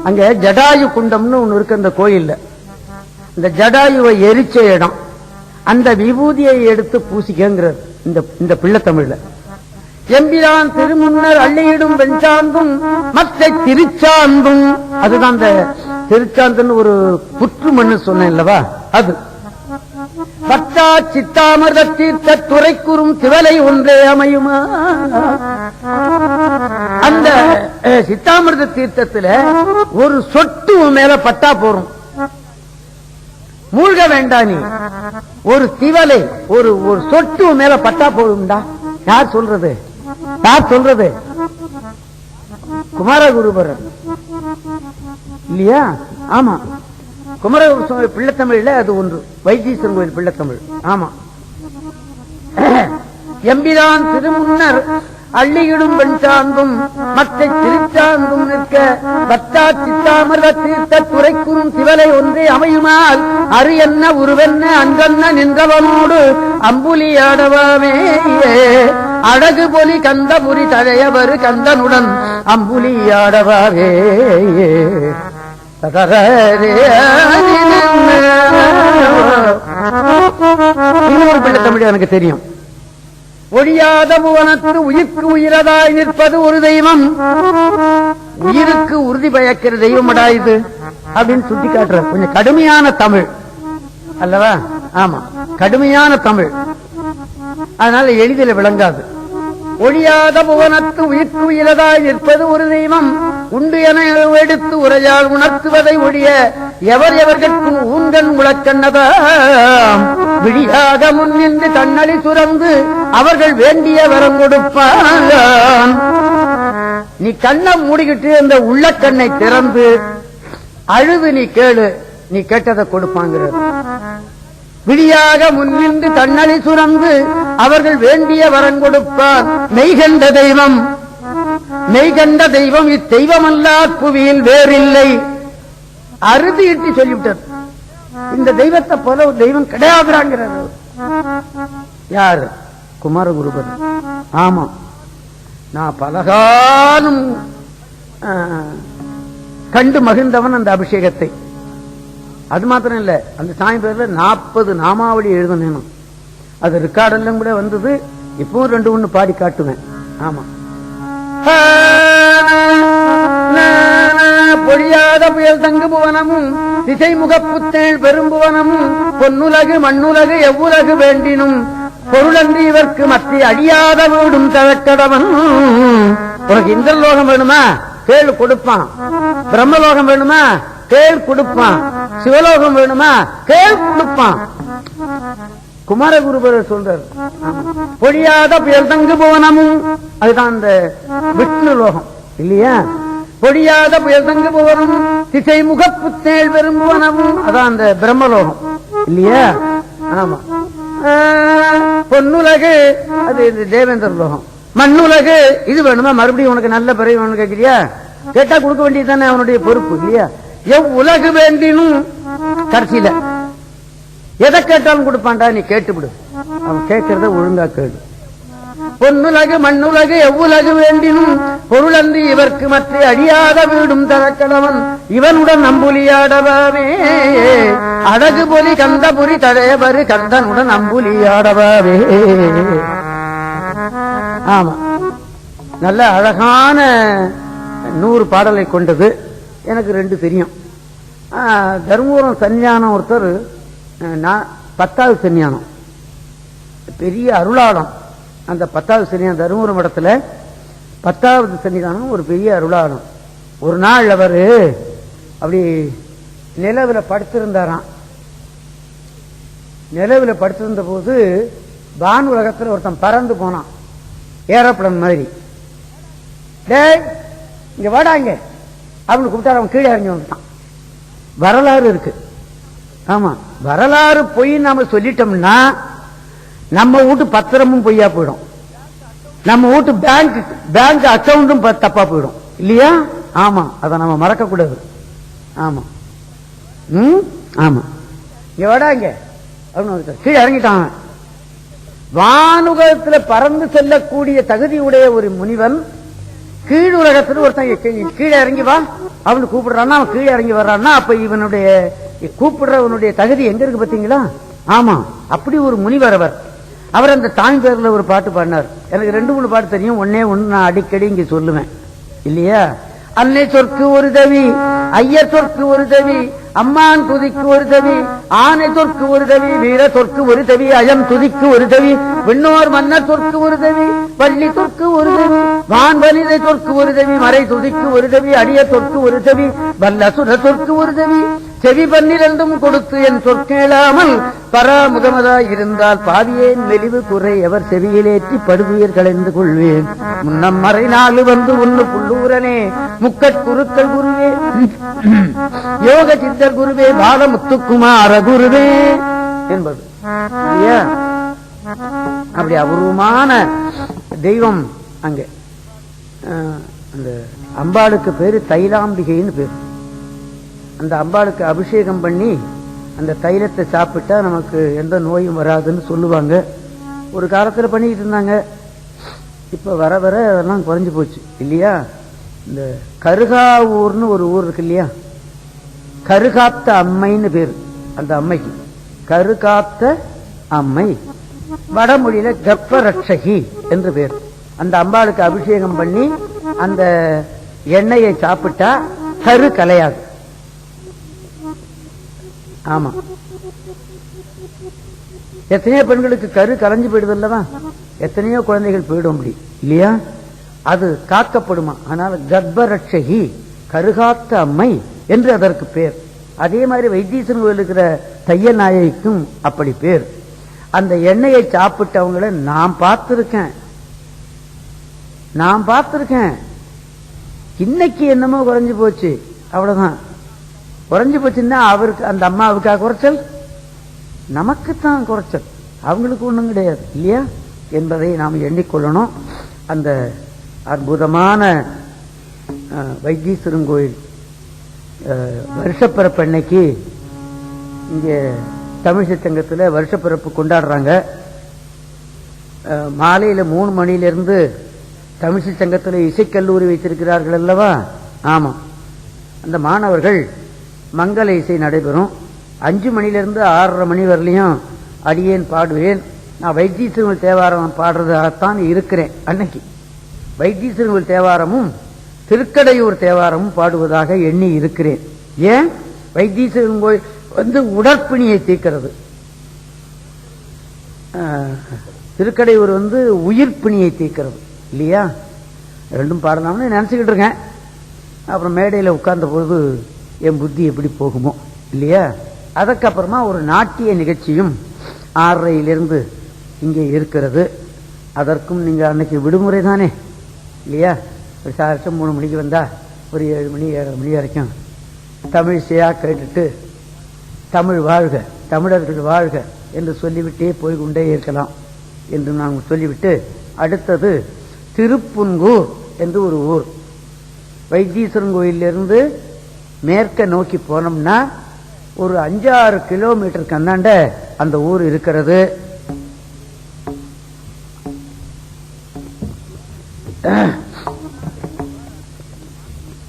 அங்க ஜடாயு குண்டம்னு ஒண்ணு இருக்கு அந்த கோயில்ல. இந்த ஜடாயுவை எரிச்ச இடம். அந்த விபூதியை எடுத்து பூசிக்கிறார் இந்த பிள்ளை தமிழ்ல. எம்பிரான் திருமுன்னர் அள்ளியிடும் வெண்சாந்தும் மற்ற திருச்சாந்தும். அதுதான் அந்த திருச்சாந்துன்னு ஒரு புற்று மண்ணு சொன்னேன் இல்லவா? அது பட்டா சித்தாமிர்த தீர்த்த துறைக்குறும் திவலை ஒன்றே அமையுமா. அந்த சித்தாமிர்த தீர்த்தத்துல ஒரு சொட்டு மேல பட்டா போறோம், மூழ்க வேண்டாம். நீ ஒரு திவலை ஒரு சொட்டு மேல பட்டா போடும்டா. யார் சொல்றது? யார் சொல்றது? குமாரகுருபரர் இல்லையா? ஆமா, குமரகுரு பிள்ளைத்தமிழ்ல அது ஒன்று. வைத்தீஸ்வரன் கோயில் பிள்ளைத்தமிழ். ஆமா. எம்பிரான் திருமுன்னர் அள்ளியிடும் வெண்சாந்தும் மற்ற திருச்சாந்தும் நிற்க பத்தா சித்தாமர்த தீர்த்த துறைக்குறும் திவலை ஒன்றே அமையுமால் அரு என்ன உருவென்ன அன்றன்ன நின்றவனோடு அம்புலி ஆடவாமே அழகு பொலி கந்தபுரி தழையவரு கந்தனுடன் அம்புலியாடவாவே. இன்னொரு பிள்ளை தமிழ் எனக்கு தெரியும். ஒழியாத புவனத்து உயிர்க்கு உயிரதாய் நிற்பது ஒரு தெய்வம், உயிருக்கு உறுதி பயக்கிற தெய்வமடா இது அப்படின்னு சுட்டி காட்டுற கொஞ்சம் கடுமையான தமிழ் அல்லவா? ஆமா, கடுமையான தமிழ், அதனால எளிதில் விளங்காது. ஒழியாத புவனத்து உயிர்க்கு உயிரதாய் நிற்பது ஒரு தெய்வம், உண்டு என எடுத்து உரையால் உணர்த்துவதை ஒழிய எவர் எவர்கட்கும் ஊன்கண் முழக்கண்ணதாம். விழியாக முன்னின்று கண்ணளி சுரந்து அவர்கள் வேண்டிய வரம் கொடுப்பான். நீ கண்ணை மூடிக்கிட்டு அந்த உள்ள கண்ணை திறந்து அழுது நீ கேளு, நீ கேட்டதை கொடுப்பாங்கிறது. விழியாக முன்னின்று கண்ணளி சுரந்து அவர்கள் வேண்டிய வரம் கொடுப்பார். மெய்கண்ட தெய்வம், மெய்கண்ட தெய்வம் இத்தெய்வமல்லா புவியில் வேறில்லை. அறுதி இட்டு சொல்லிவிட்டார். இந்த தெய்வத்தை போல ஒரு தெய்வம் கிடையாதுங்கிறது யாரு? குமாரகுருபர். ஆமா, நான் பலகாலம் கண்டு மகிழ்ந்தவன் அந்த அபிஷேகத்தை. அது மாத்திரம் இல்ல, அந்த சாமி பேர்ல 40 நாமாவளி எழுதணும். அது ரெக்கார்டெல்லாம் கூட வந்தது. இப்பவும் 2-1 பாடி காட்டுவேன். ஆமா, பொழியாத புயல் தங்கு புவனமும் திசை முகப்புத்தேள் பெரும்புவனமும் பொன்னுலகு மண்ணுலகு எவ்வுலகு வேண்டினும் பொருளன்றி இவர்க்கு மத்தி அழியாத வீடும் தவக்கடவன். உனக்கு இந்த லோகம் வேணுமா? கேள் கொடுப்பான். பிரம்மலோகம் வேணுமா? கேள் கொடுப்பான். சிவலோகம் வேணுமா? கேள் கொடுப்பான். குமாரகுருபர் சொல்றார். பொழியாத புயல் தங்கு புவனமும், அதுதான் அந்த விஷ்ணு லோகம் இல்லையா? பொழியாத புயல் தங்கு புவனம் திசை முகப்புத்தேள் பெரும்புவனமும், அதான் அந்த பிரம்மலோகம் இல்லையா? ஆமா. பொன்னுலகு அது தேவேந்திர லோகம். மண்ணுலகு இது வேணுமா? மறுபடியும் உனக்கு நல்ல பிறகு வேணும் கேட்கிறியா? கேட்டா கொடுக்க வேண்டியது தானே அவனுடைய பொறுப்பு இல்லையா? எவ்வுலகு வேண்டினும் கடைசியில எதை கேட்டாலும் கொடுப்பான்டா, நீ கேட்டுவிடு. அவன் கேட்கறத ஒழுங்கா கேடு. பொன்னுலகு மண்ணுலகு எவ்வுலகு வேண்டினும் பொருளன்றி இவர்க்கு மற்ற அழியாத வீடும் தரக்கடவன் இவனுடன் அம்புலியாடவாவே. அழகு பொலி கந்தபுரி தழையவரு கந்தனுடன் அம்புலியாடவாவே. ஆமா, நல்ல அழகான 100 பாடலை கொண்டது. எனக்கு 2 தெரியும். தர்மபுரம் சன்னியானம் ஒருத்தர் 10வது சன்னியானம், பெரிய அருளாளம். அந்த 10வது சன்னியானம் தர்மபுரம் இடத்துல 10வது சன்னிதானம் ஒரு பெரிய அருளாளம். ஒரு நாள் அவர் அப்படி நிலவில் படுத்திருந்தாராம். நிலவில் படுத்திருந்த போது வான் உலகத்தில் ஒருத்தன் பறந்து போனான், ஏரோப்ளேன் மாதிரி. டேய் இங்க வாடாங்க அப்படின்னு கூப்பிட்டாரு. அவன் கீழே இறங்கி வந்துட்டான். வரலாறு இருக்கு. ஆமா, வரலாறு பொய் நாம சொல்லிட்டோம்னா நம்ம வீட்டு பத்திரமும் பொய்யா போயிடும், நம்ம வீட்டு பேங்க் அக்கௌண்டும் தப்பா போயிடும் இல்லையா? ஆமா, அதை நம்ம மறக்க கூடாது. ஆமா, ஆமா, இங்க வாடாங்க அப்படின்னு கீழே இறங்கிட்டான். வானுலகத்தில் பறந்து செல்லக்கூடிய தகுதியுடைய ஒரு முனிவன் கீழ் உலகத்தில் ஒருத்தன் கீழே இறங்கி வா அவனு கூப்பிடுறான்னா, அவன் கீழே இறங்கி வர்றான்னா, அப்ப இவனுடைய கூப்பிடுறவனுடைய தகுதி எங்க இருக்கு பாத்தீங்களா? ஆமா, அப்படி ஒரு முனிவர் அவர். அவர் அந்த தாய் பேர்ல ஒரு பாட்டு பாடினார். எனக்கு 2-3 பாட்டு தெரியும். ஒன்னே ஒண்ணு நான் அடிக்கடி இங்க சொல்லுவேன் இல்லையா? அன்னை சொற்கு ஒரு தவி, ஐயர் சொற்கு ஒரு தவி, அம்மான் துதிக்கு ஒரு தவி, ஆனை சொற்கு ஒரு தவி, வீர சொற்கு ஒரு தவி, அயம் துதிக்கு ஒரு தவி, விண்ணோர் மன்னர் சொற்கு ஒரு தவி, வள்ளி சொற்கு ஒரு தவி, வான் வலிதை சொற்கு ஒரு தவி, மறை துதிக்கு ஒரு தவி, அடிய சொற்கு ஒரு தவி, வல்லசுர சொற்கு ஒரு தவி, செவி 12 கொடுத்து என் சொற்கேளாமல் பராமுகமதாய் இருந்தால் பாவியேன் மெலிவு குறை எவர் செவியிலேற்றி படுதுயர் களைந்து கொள்வேன். முன்னம் மறை 4 வந்து ஒன்னு புல்லூரனே முக்கட்குருக்கள் குருவே, யோக சித்தர் குருவே, பாலமுத்துக்குமார குருவே என்பது. அப்படி அபூர்வமான தெய்வம் அங்க. அந்த அம்பாளுக்கு பேரு தைலாம்பிகைன்னு பேரு. அந்த அம்பாளுக்கு அபிஷேகம் பண்ணி அந்த தைலத்தை சாப்பிட்டா நமக்கு எந்த நோயும் வராதுன்னு சொல்லுவாங்க. ஒரு காலத்தில் பண்ணிக்கிட்டு இருந்தாங்க. இப்ப வர வர அதெல்லாம் குறைஞ்சு போச்சு இல்லையா. இந்த கருகாவூர்னு ஒரு ஊர் இருக்கு இல்லையா, கருகாத்த அம்மைன்னு பேரு அந்த அம்மைக்கு. கருகாத்த அம்மை, வடமொழியில கர்ப்பரட்சகி என்று பேர். அந்த அம்பாளுக்கு அபிஷேகம் பண்ணி அந்த எண்ணெயை சாப்பிட்டா கரு கலையாது. ஆமா, எத்தனையோ பெண்களுக்கு கரு கலைஞ்சு போயிடுது இல்லவா, எத்தனையோ குழந்தைகள் போயிடும் அப்படி இல்லையா, அது காக்கப்படுமா. அதனால கர்ப்பரட்சகி, கருகாத்த அம்மை என்று அதற்கு பேர். அதே மாதிரி வைத்தீஸ்வரன் கோயில் இருக்கிற தையல் நாயகிக்கும் அப்படி பேர். அந்த எண்ணெயை சாப்பிட்டவங்களை நான் பார்த்திருக்கேன். இன்னைக்கு என்னமோ குறைஞ்சு போச்சு, அவ்வளவுதான். குறைஞ்சு போச்சுன்னா அவருக்கு, அந்த அம்மாவுக்கா குறைச்சல், நமக்குத்தான் குறைச்சல், அவங்களுக்கு ஒண்ணும் கிடையாது இல்லையா என்பதை நாம் எண்ணிக்கொள்ளணும். அந்த அற்புதமான வைத்தீஸ்வரன் கோயில் வருஷப்பிறப்பு அன்னைக்கு இங்க தமிழிசை சங்கத்தில் வருஷப்பிறப்பு கொண்டாடுறாங்க. மாலையில 3 மணியிலிருந்து தமிழிசை சங்கத்தில் இசைக்கல்லூரி வைத்திருக்கிறார்கள் அல்லவா. ஆமா, அந்த மாணவர்கள் மங்கள இசை நடைபெறும். 5 மணியிலிருந்து 6:30 மணி வரலையும் அடியேன் பாடுவேன். நான் வைத்தீஸ்வரன் தேவாரம் பாடுறதாகத்தான் இருக்கிறேன். அன்னைக்கு வைத்தீஸ்வரன் தேவாரமும் திருக்கடையூர் தேவாரமும் பாடுவதாக எண்ணி இருக்கிறேன். ஏன், வைத்தீஸ்வரன் கோயில் உடற்பிணியை தீர்க்கிறது, திருக்கடையூர் உயிர்ப்பிணியை தீர்க்கிறது இல்லையா. ரெண்டும் பாடலாம்னு நினைச்சுக்கிட்டு இருக்கேன். அப்புறம் மேடையில் உட்கார்ந்த பொழுது என் புத்தி எப்படி போகுமோ இல்லையா. அதுக்கப்புறமா ஒரு நாட்டிய நிகழ்ச்சியும் 6:30 இங்கே இருக்கிறது. அதற்கும் நீங்க அன்னைக்கு விடுமுறை தானே இல்லையா. ஒரு சாரட்சம் 3 மணிக்கு வந்தா ஒரு 7 மணி 7:30 மணி வரைக்கும் தமிழிசையா கேட்டுட்டு தமிழ் வாழ்க, தமிழர்கள் வாழ்க என்று சொல்லிவிட்டே போய்கொண்டே இருக்கலாம் என்று நான் சொல்லிவிட்டு, அடுத்தது திருப்புன்கூர் என்று ஒரு ஊர். வைத்தீஸ்வரன் கோயிலிருந்து மேற்க நோக்கி போனோம்னா ஒரு 5-6 கிலோமீட்டர் கண்ணாண்ட அந்த ஊர் இருக்கிறது.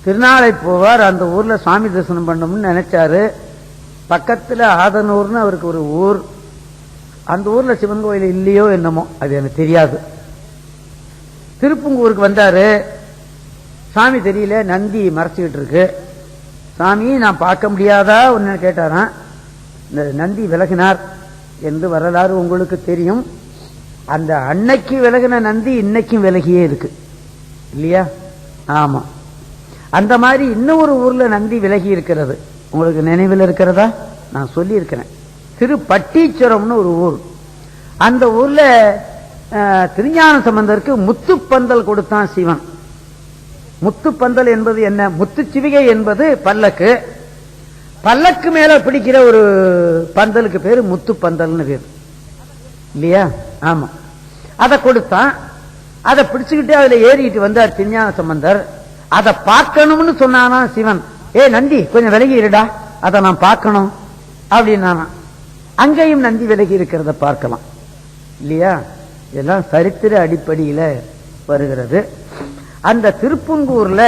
திருநாளை போவார். அந்த ஊர்ல சுவாமி தரிசனம் பண்ணணும்னு நினைச்சாரு. பக்கத்துல ஆதனூர்னு அவருக்கு ஒரு ஊர். அந்த ஊர்ல சிவன் கோயில் இல்லையோ என்னமோ, அது எனக்கு தெரியாது. திருப்புங்கூருக்கு வந்தாரு. சாமி தெரியல, நந்தி மறைச்சுக்கிட்டு இருக்கு. சாமி நான் பார்க்க முடியாதா ஒன்னு கேட்டாராம். இந்த நந்தி விலகினார் என்று வரலாறு உங்களுக்கு தெரியும். அந்த அன்னைக்கு விலகின நந்தி இன்னைக்கும் விலகியே இருக்கு இல்லையா. ஆமா, அந்த மாதிரி இன்னொரு ஊர்ல நந்தி விலகி இருக்கிறது. உங்களுக்கு நினைவில் இருக்கிறதா? நான் சொல்லி இருக்கிறேன். திருப்பட்டீச்சரம்னு ஒரு ஊர். அந்த ஊர்ல திருஞான சம்பந்தருக்கு முத்துப்பந்தல் கொடுத்தான் சிவன். முத்துப்பந்தல் என்பது என்ன? முத்து சிவிகை என்பது பல்லக்கு. பல்லக்கு மேல பிடிக்கிற ஒரு பந்தலுக்கு பேரு முத்துப்பந்தல்னு பேரு இல்லையா. ஆமா, அதை கொடுத்தான். அதை பிடிச்சுக்கிட்டு அதுல ஏறிட்டு வந்தார் திருஞான சம்பந்தர். அதை பார்க்கணும்னு சொன்னானா சிவன். ஏ நந்தி கொஞ்சம் விலகி இருடா, அதை நான் பார்க்கணும் அப்படின்னா. அங்கேயும் நந்தி விலகி இருக்கிறத பார்க்கலாம் இல்லையா. இதெல்லாம் சரித்திர அடிப்படையில வருகிறது. அந்த திருப்புங்கூர்ல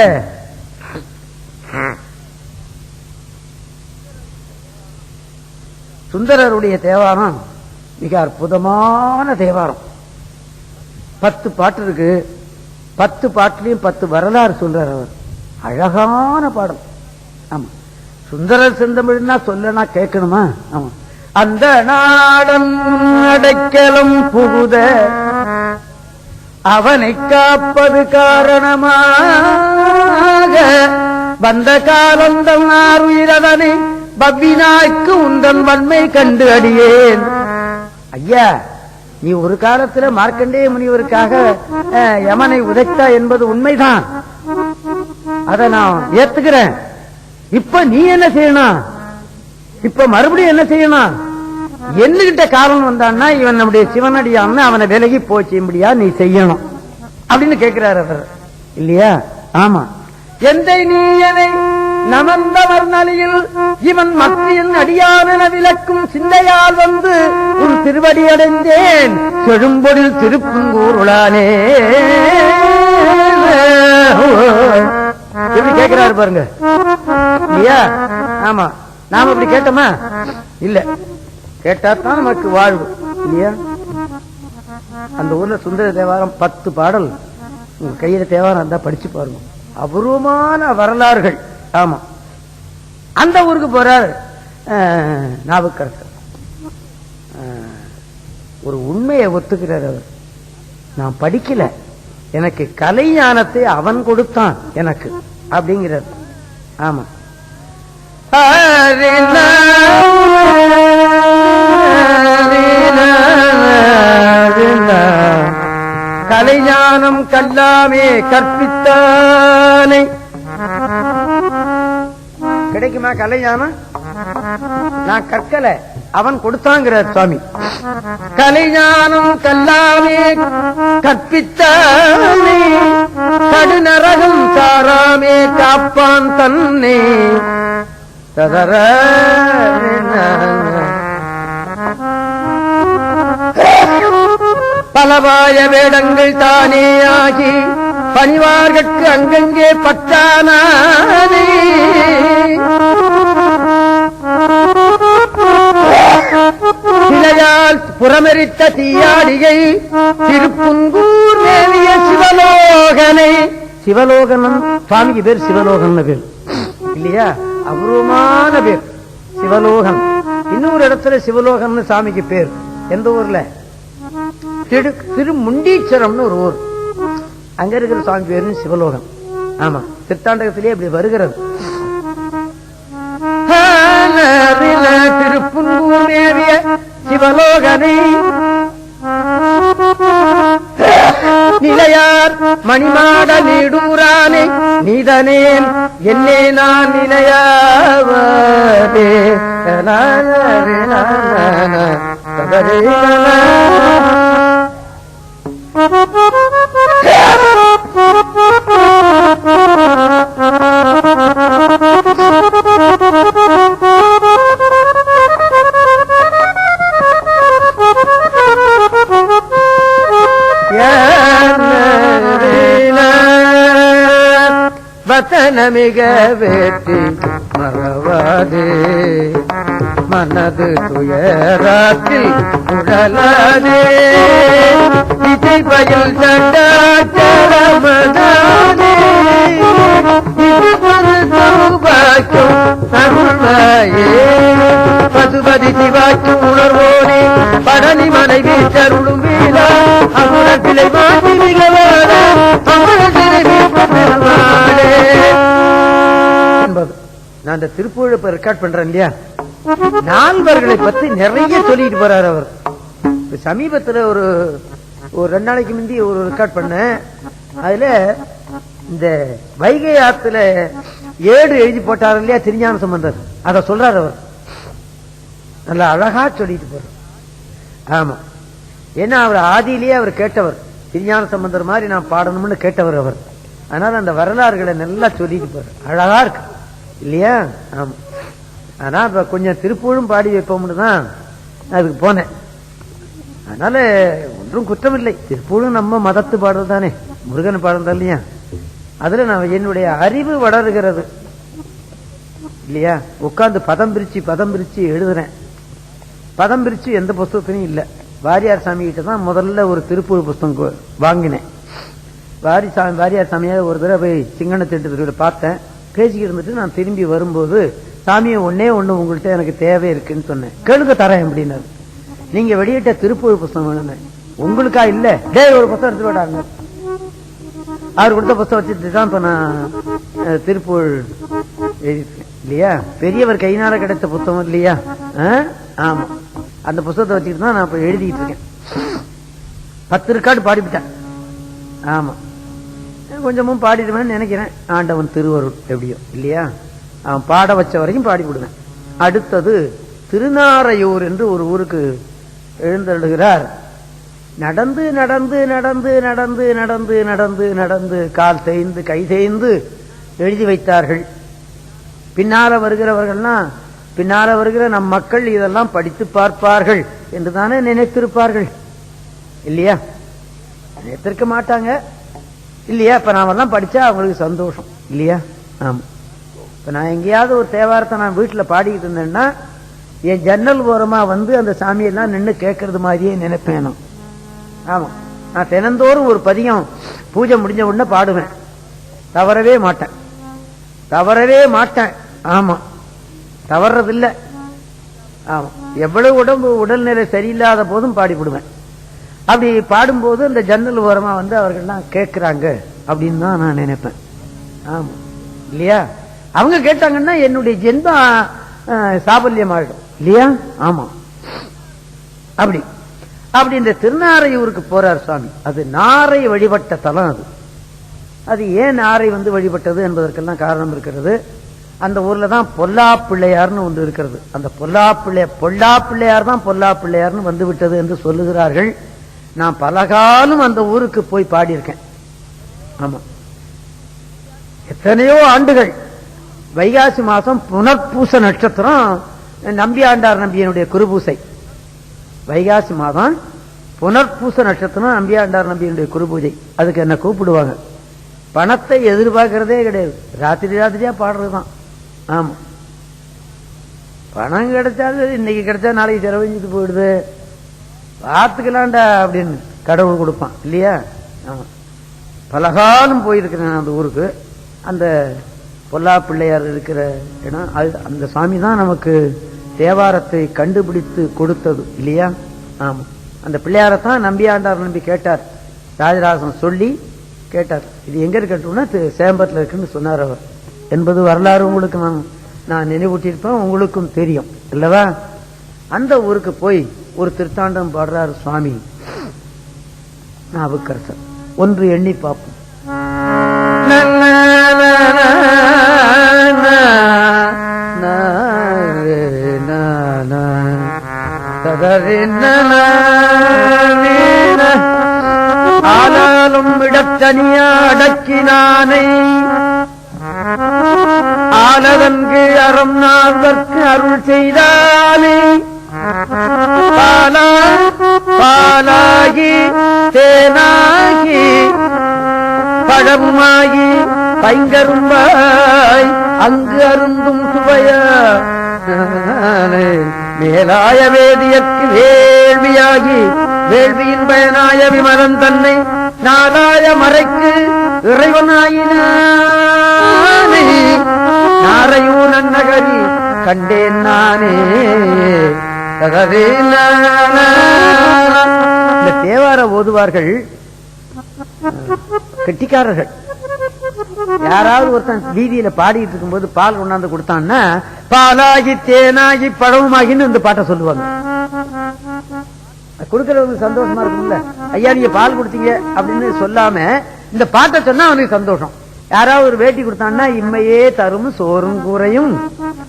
சுந்தரருடைய தேவாரம் மிக அற்புதமான தேவாரம். 10 பாட்டு இருக்கு. 10 பாட்டுலயும் 10 வரலாறு சொல்றார் அவர். அழகான பாடல். ஆமா, சுந்தரர் செந்தமிழ்னா சொல்லனா கேட்கணுமா. ஆமா, அந்த நாடன் அடைக்கலம் புகுத அவனை காப்பது காரணமாக வந்த காலந்தம் ஆறுயிரதனை பவ்வினாய்க்கு உந்தன் வன்மை கண்டு அடியேன். ஐயா, நீ ஒரு காலத்துல மார்க்கண்டேய முனிவருக்காக யமனை உதைத்தா என்பது உண்மைதான், அதை நான் ஏத்துக்கிறேன். இப்ப நீ என்ன செய்யணும்? இப்ப மறுபடியும் என்ன செய்யணும்? என்னகிட்ட காரணம் வந்தான்னா இவன் நம்முடைய சிவனடியான்னு அவனை விலகி போச்சும்படியா நீ செய்யணும் அப்படின்னு கேட்கிறார் அவர் இல்லையா. ஆமா, எந்த நீயனை நமந்தவர் நலியில் இவன் மத்தியின் அடியான விளக்கும் சிந்தையால் உன் திருவடி அடைந்தேன் செழும்பொழில் திருப்புங்கூருளானே கேட்கிறாரு பாருங்க இல்லையா? ஆமா, நாம இப்படி கேட்டோமா? இல்ல, கேட்டாத்தான் நமக்கு வாழ்வு இல்லையா? அந்த ஊர்ல சுந்தர தேவாரம் 10 பாடல் உங்க கையில தேவாரம் இருந்தா படிச்சு பாருங்க, அபூர்வமான வரலாறுகள். ஆமா, அந்த ஊருக்கு போறார் நாவுக்கரசர். ஒரு உண்மையை ஒத்துக்கிறார் அவர். நான் படிக்கல, எனக்கு கலை ஞானத்தை அவன் கொடுத்தான் எனக்கு அப்படிங்கிறார். ஆமா, கலைஞானம் கல்லாமே கற்பித்தானே. கிடைக்குமா கலைஞானம்? நான் கற்கல, அவன் கொடுத்தாங்கிறார் சுவாமி. கலைஞானம் கல்லாமே கற்பித்தானே, கடுநரகம் சாராமே காப்பான் தன்னை. ததர பலவாய வேடங்கள் தானே ஆகி பணிவார்கட்கு அங்கங்கே பட்டானே. சிலையால் புறமெரித்த தீயாடிகை திருப்புங்கூர் மேவிய சிவலோகனை. சிவலோகனம் சுவாமிக்கு பேர் சிவலோகன் பேர் இல்லையா? அபூர்வமான பேர் சிவலோகன். இன்னொரு இடத்துல சிவலோகன் சாமிக்கு பேர். எந்த ஊர்ல? திருமுண்டீச்சரம்னு ஒரு ஊர். அங்க இருக்கிற சுவாமி பேரு சிவலோகம். ஆமா, திருத்தாண்டகத்திலே இப்படி வருகிறது. திருப்புங்கூர் மேவிய சிவலோகனை நிலையார் மணிமாட நீடூரானே நீதனேன் என்னே நான் நிலையாவதே. வதனமிக வேட்டி மறவாதே, மனது துயராத்தில் உடலாதே. இசை பயில் சண்டாச்சரமதானே, இது சௌபாக்கியம் அருள்வாயே. பசுபதி சிவாக்கு உணர்வோனே பழனி மனைவி தருளும் வீரா. அமுரத்திலை மாற்றி மிகவாட என்பது. நான் இந்த திருப்புகழை ரெக்கார்ட் பண்றேன் இல்லையா? நால்வர்களை பத்தி நிறைய சொல்லிட்டு போறார் அவர். சமீபத்தில் ஒரு 2 நாளைக்கு முந்தி ஒரு ரெக்கார்ட் பண்ண. அதுல இந்த வைகை ஆத்துல ஏடு எழுதி போட்டார் இல்லையா திருஞான சம்பந்தர், அத சொல்றார் அவர். நல்லா அழகா சொல்லிட்டு போறார். ஆமா, ஏன்னா அவர் ஆதியிலேயே அவர் கேட்டவர், திருஞான சம்பந்தர் மாதிரி நான் பாடணும்னு கேட்டவர் அவர். அதனால அந்த வரலாறுகளை நல்லா சொல்லிட்டு போறார். அழகா இருக்கு இல்லையா? ஆமா, ஆனா இப்ப கொஞ்சம் திருப்பூரும் பாடி வைப்போம்னு தான் அதுக்கு போனேன். அதனால ஒன்றும் குற்றம் இல்லை, திருப்பூரும் நம்ம மதத்து பாடல் தானே, முருகன் பாடல் இல்லையா? அதுல நான் என்னுடைய அறிவு வளருகிறது இல்லையா? உட்கார்ந்து பதம் பிரிச்சு எழுதுறேன். பதம் பிரிச்சு எந்த புஸ்தகத்திலையும் இல்ல. வாரியார் சாமி கிட்ட தான் முதல்ல ஒரு திருப்பூர் புஸ்தகம் வாங்கினேன். வாரியார் சாமியாக ஒரு தடவை போய் சிங்கனத்திட்டு பார்த்தேன், பேசிக்கிட்டு இருந்துட்டு நான் திரும்பி வரும்போது, சாமியை ஒன்னே ஒண்ணு உங்கள்கிட்ட எனக்கு தேவை இருக்குன்னு சொன்னேன். கேளுங்க தரேன் அப்படின்னாரு. நீங்க வெளியிட்ட திருப்பூர் புஸ்தகம் வேணும். உங்களுக்கா? இல்ல, டே ஒரு புத்தகம் எடுத்து விடாங்க. அவர் கொடுத்த புத்தகம் வச்சுட்டு தான் இப்ப நான் திருப்பூர் எழுதிருக்கேன் இல்லையா? பெரியவர் கையினால கிடைத்த புத்தகம் இல்லையா? ஆமா, அந்த புத்தகத்தை வச்சுக்கிட்டு தான் நான் இப்ப எழுதிட்டு இருக்கேன். 10 ரெக்கார்டு பாடிவிட்டேன். ஆமா, கொஞ்சமும் பாடிடுவேன்னு நினைக்கிறேன். ஆண்டவன் திருவருள் எப்படியோ இல்லையா? அவன் பாட வச்ச வரைக்கும் பாடி விடுவேன். அடுத்தது திருநாரையூர் என்று ஒரு ஊருக்கு எழுந்தருளுகிறார். நடந்து நடந்து நடந்து நடந்து நடந்து நடந்து நடந்து கால் தேய்ந்து கை தேய்ந்து எழுதி வைத்தார்கள். பின்னால வருகிறவர்கள்னா, பின்னால வருகிற நம் மக்கள் இதெல்லாம் படித்து பார்ப்பார்கள் என்று தானே நினைத்திருப்பார்கள் இல்லையா? நினைத்திருக்க மாட்டாங்க இல்லையா? இப்ப நாமெல்லாம் படிச்சா அவங்களுக்கு சந்தோஷம் இல்லையா? ஆமா, இப்ப நான் எங்கேயாவது ஒரு தேவாரத்தை நான் வீட்டுல பாடிக்கிட்டு இருந்தேன்னா என் ஜன்னல் ஓரமா வந்து அந்த சாமியெல்லாம் நின்று கேட்கறது மாதிரியே நினைப்பேன் நான். ஆமா, நான் தினந்தோறும் ஒரு பதியம் பூஜை முடிஞ்ச உடனே பாடுவேன். தவறவே மாட்டேன். ஆமா, தவறதில்ல. ஆமா, எவ்வளவு உடல்நிலை சரியில்லாத போதும் பாடிவிடுவேன். அப்படி பாடும்போது அந்த ஜன்னல் ஓரமா வந்து அவர்கள்லாம் கேட்கிறாங்க அப்படின்னு தான் நான் நினைப்பேன். ஆமா இல்லையா? அவங்க கேட்டாங்கன்னா என்னுடைய ஜென்மம் சாபல்யமாயிடும் இல்லையா? ஆமா, அப்படி இந்த திருநாரையூருக்கு போறார் சுவாமி. அது நாரை வழிபட்ட தலம். அது ஏன் நாரை வந்து வழிபட்டது என்பதற்கெல்லாம் காரணம் இருக்கிறது. அந்த ஊர்ல தான் பொல்லா பிள்ளையார்னு ஒன்று இருக்கிறது. அந்த பொல்லா பிள்ளையார் தான் பொல்லா பிள்ளையார்னு வந்து விட்டது என்று சொல்லுகிறார்கள். நான் பல காலம் அந்த ஊருக்கு போய் பாடியிருக்கேன். ஆமா, எத்தனையோ ஆண்டுகள். வைகாசி மாசம் புனர்பூச நட்சத்திரம் நம்பியாண்டார் நம்பியனுடைய குருபூசை. வைகாசி மாதம் புனர்பூச நட்சத்திரம் நம்பியாண்டார் நம்பியனுடைய குருபூஜை. அதுக்கு என்ன கூப்பிடுவாங்க. பணத்தை எதிர்பார்க்கிறதே கிடையாது. ராத்திரியா பாடுறதுதான். ஆமா, பணம் கிடைச்சாலும் இன்னைக்கு கிடைச்சா நாளைக்கு செலவழிஞ்சிட்டு போயிடுது, பார்த்துக்கலாம்டா அப்படின்னு கடவுள் கொடுப்பான் இல்லையா? ஆமா, பலகாலம் போயிருக்கிறேன் அந்த ஊருக்கு. அந்த பொல்லா பிள்ளையார் இருக்கிற இடம், அந்த சாமி தான் நமக்கு தேவாரத்தை கண்டுபிடித்து கொடுத்தது இல்லையா? ஆமா, அந்த பிள்ளையாரத்தான் நம்பியாண்டார் நம்பி கேட்டார். ராஜராசன் சொல்லி கேட்டார், இது எங்க இருக்கட்டும்னா சேம்பரத்தில் இருக்குன்னு சொன்னார் அவர் என்பது வரலாறு உங்களுக்கு நான் நினைவூட்டியிருப்பேன். உங்களுக்கும் தெரியும் இல்லவா? அந்த ஊருக்கு போய் ஒரு திருத்தாண்டம் பாடுறார் சுவாமி நாவுக்கரசர். ஒன்று எண்ணி பார்ப்போம். ஆனாலும் இடத்தனியா அடக்கினானை ஆலதன்கு அறம் நாள்வர்க்கு அருள் செய்தானே. பாலாகி தேனாகி பழமாகி பைங்கரும்பாய் அங்கு அருந்தும் சுவைய மேலாய வேதியற்கு வேள்வியாகி வேள்வியின் பயனாய விமலன் தன்னை நாளாய மறைக்கு இறைவனாயினானே. நாரையூர் நன்னகரி கண்டேன் நானே. இந்த தேவார ஓதுவார்கள் கெட்டிக்காரர்கள். யாராவது ஒருத்தன் வீதியில பாடிட்டு இருக்கும்போது பால் கொண்டாந்து கொடுத்தான்னா பாலாகி தேனாகி பழமாகின்னு இந்த பாட்டை சொல்லுவாங்க. கொடுக்கறவங்க சந்தோஷமா இருக்கும்ல. ஐயா நீங்க பால் கொடுத்தீங்க அப்படின்னு சொல்லாம இந்த பாட்டை சொன்னா அவனுக்கு சந்தோஷம். யாராவது ஒரு வேட்டி கொடுத்தான்னா இம்மையே தரும் சோறும் கூரையும்.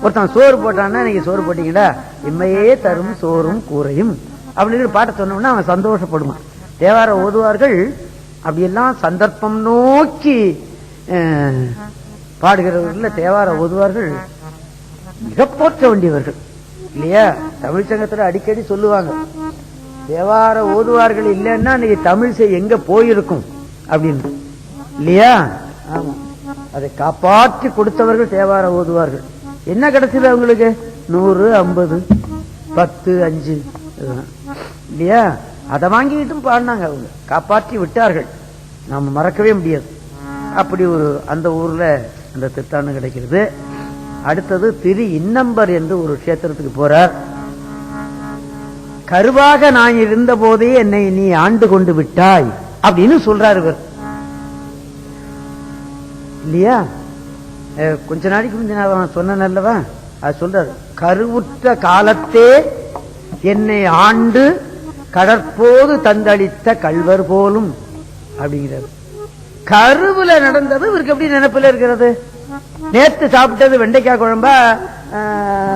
ஒருத்தன் சோறு போட்டான்னா நீங்க சோறு போட்டீங்களா, இம்மையே தரும் சோறும் கூரையும் அப்படின்னு பாட்டை சொன்னோம்னா அவன் சந்தோஷப்படுவான். தேவார ஓதுவார்கள் அப்படியெல்லாம் சந்தர்ப்பம் நோக்கி பாடுகிறவர்கள் தேவார ஓதுவார்கள் மிக போற்ற வேண்டியவர்கள் இல்லையா? தமிழ் சங்கத்துல அடிக்கடி சொல்லுவாங்க, தேவார ஓதுவார்கள் இல்லைன்னா இன்னைக்கு தமிழ்சை எங்க போயிருக்கும் அப்படின்னு இல்லையா? ஆமா, அதை காப்பாற்றி கொடுத்தவர்கள் தேவார ஓதுவார்கள். என்ன கிடைச்சது அவங்களுக்கு? 100, 50, 10, 5 இல்லையா? அதை வாங்கிட்டும் பாடினாங்க. அவங்க காப்பாற்றி விட்டார்கள். நாம மறக்கவே முடியாது. அப்படி ஒரு அந்த ஊர்ல அந்த திருத்தாண்டம் கிடைக்கிறது. அடுத்தது திரு இன்னம்பர் என்று ஒரு கஷேத்திரத்துக்கு போறார். கருவாக நான் இருந்த போதே என்னை நீ ஆண்டு கொண்டு விட்டாய் அப்படின்னு சொல்றாரு இவர் இல்லையா? கொஞ்ச நாளைக்கு முன்னாடி சொன்னேன் அல்லவா, அது சொல்றாரு. கருவுற்ற காலத்தே என்னை ஆண்டு கடற்போது தந்தளித்த கல்வர் போலும் அப்படிங்கிறது. கருவுல நடந்தது இவருக்கு எப்படி நினைப்புல இருக்கிறது? நேத்து சாப்பிட்டது வெண்டைக்காய் குழம்பா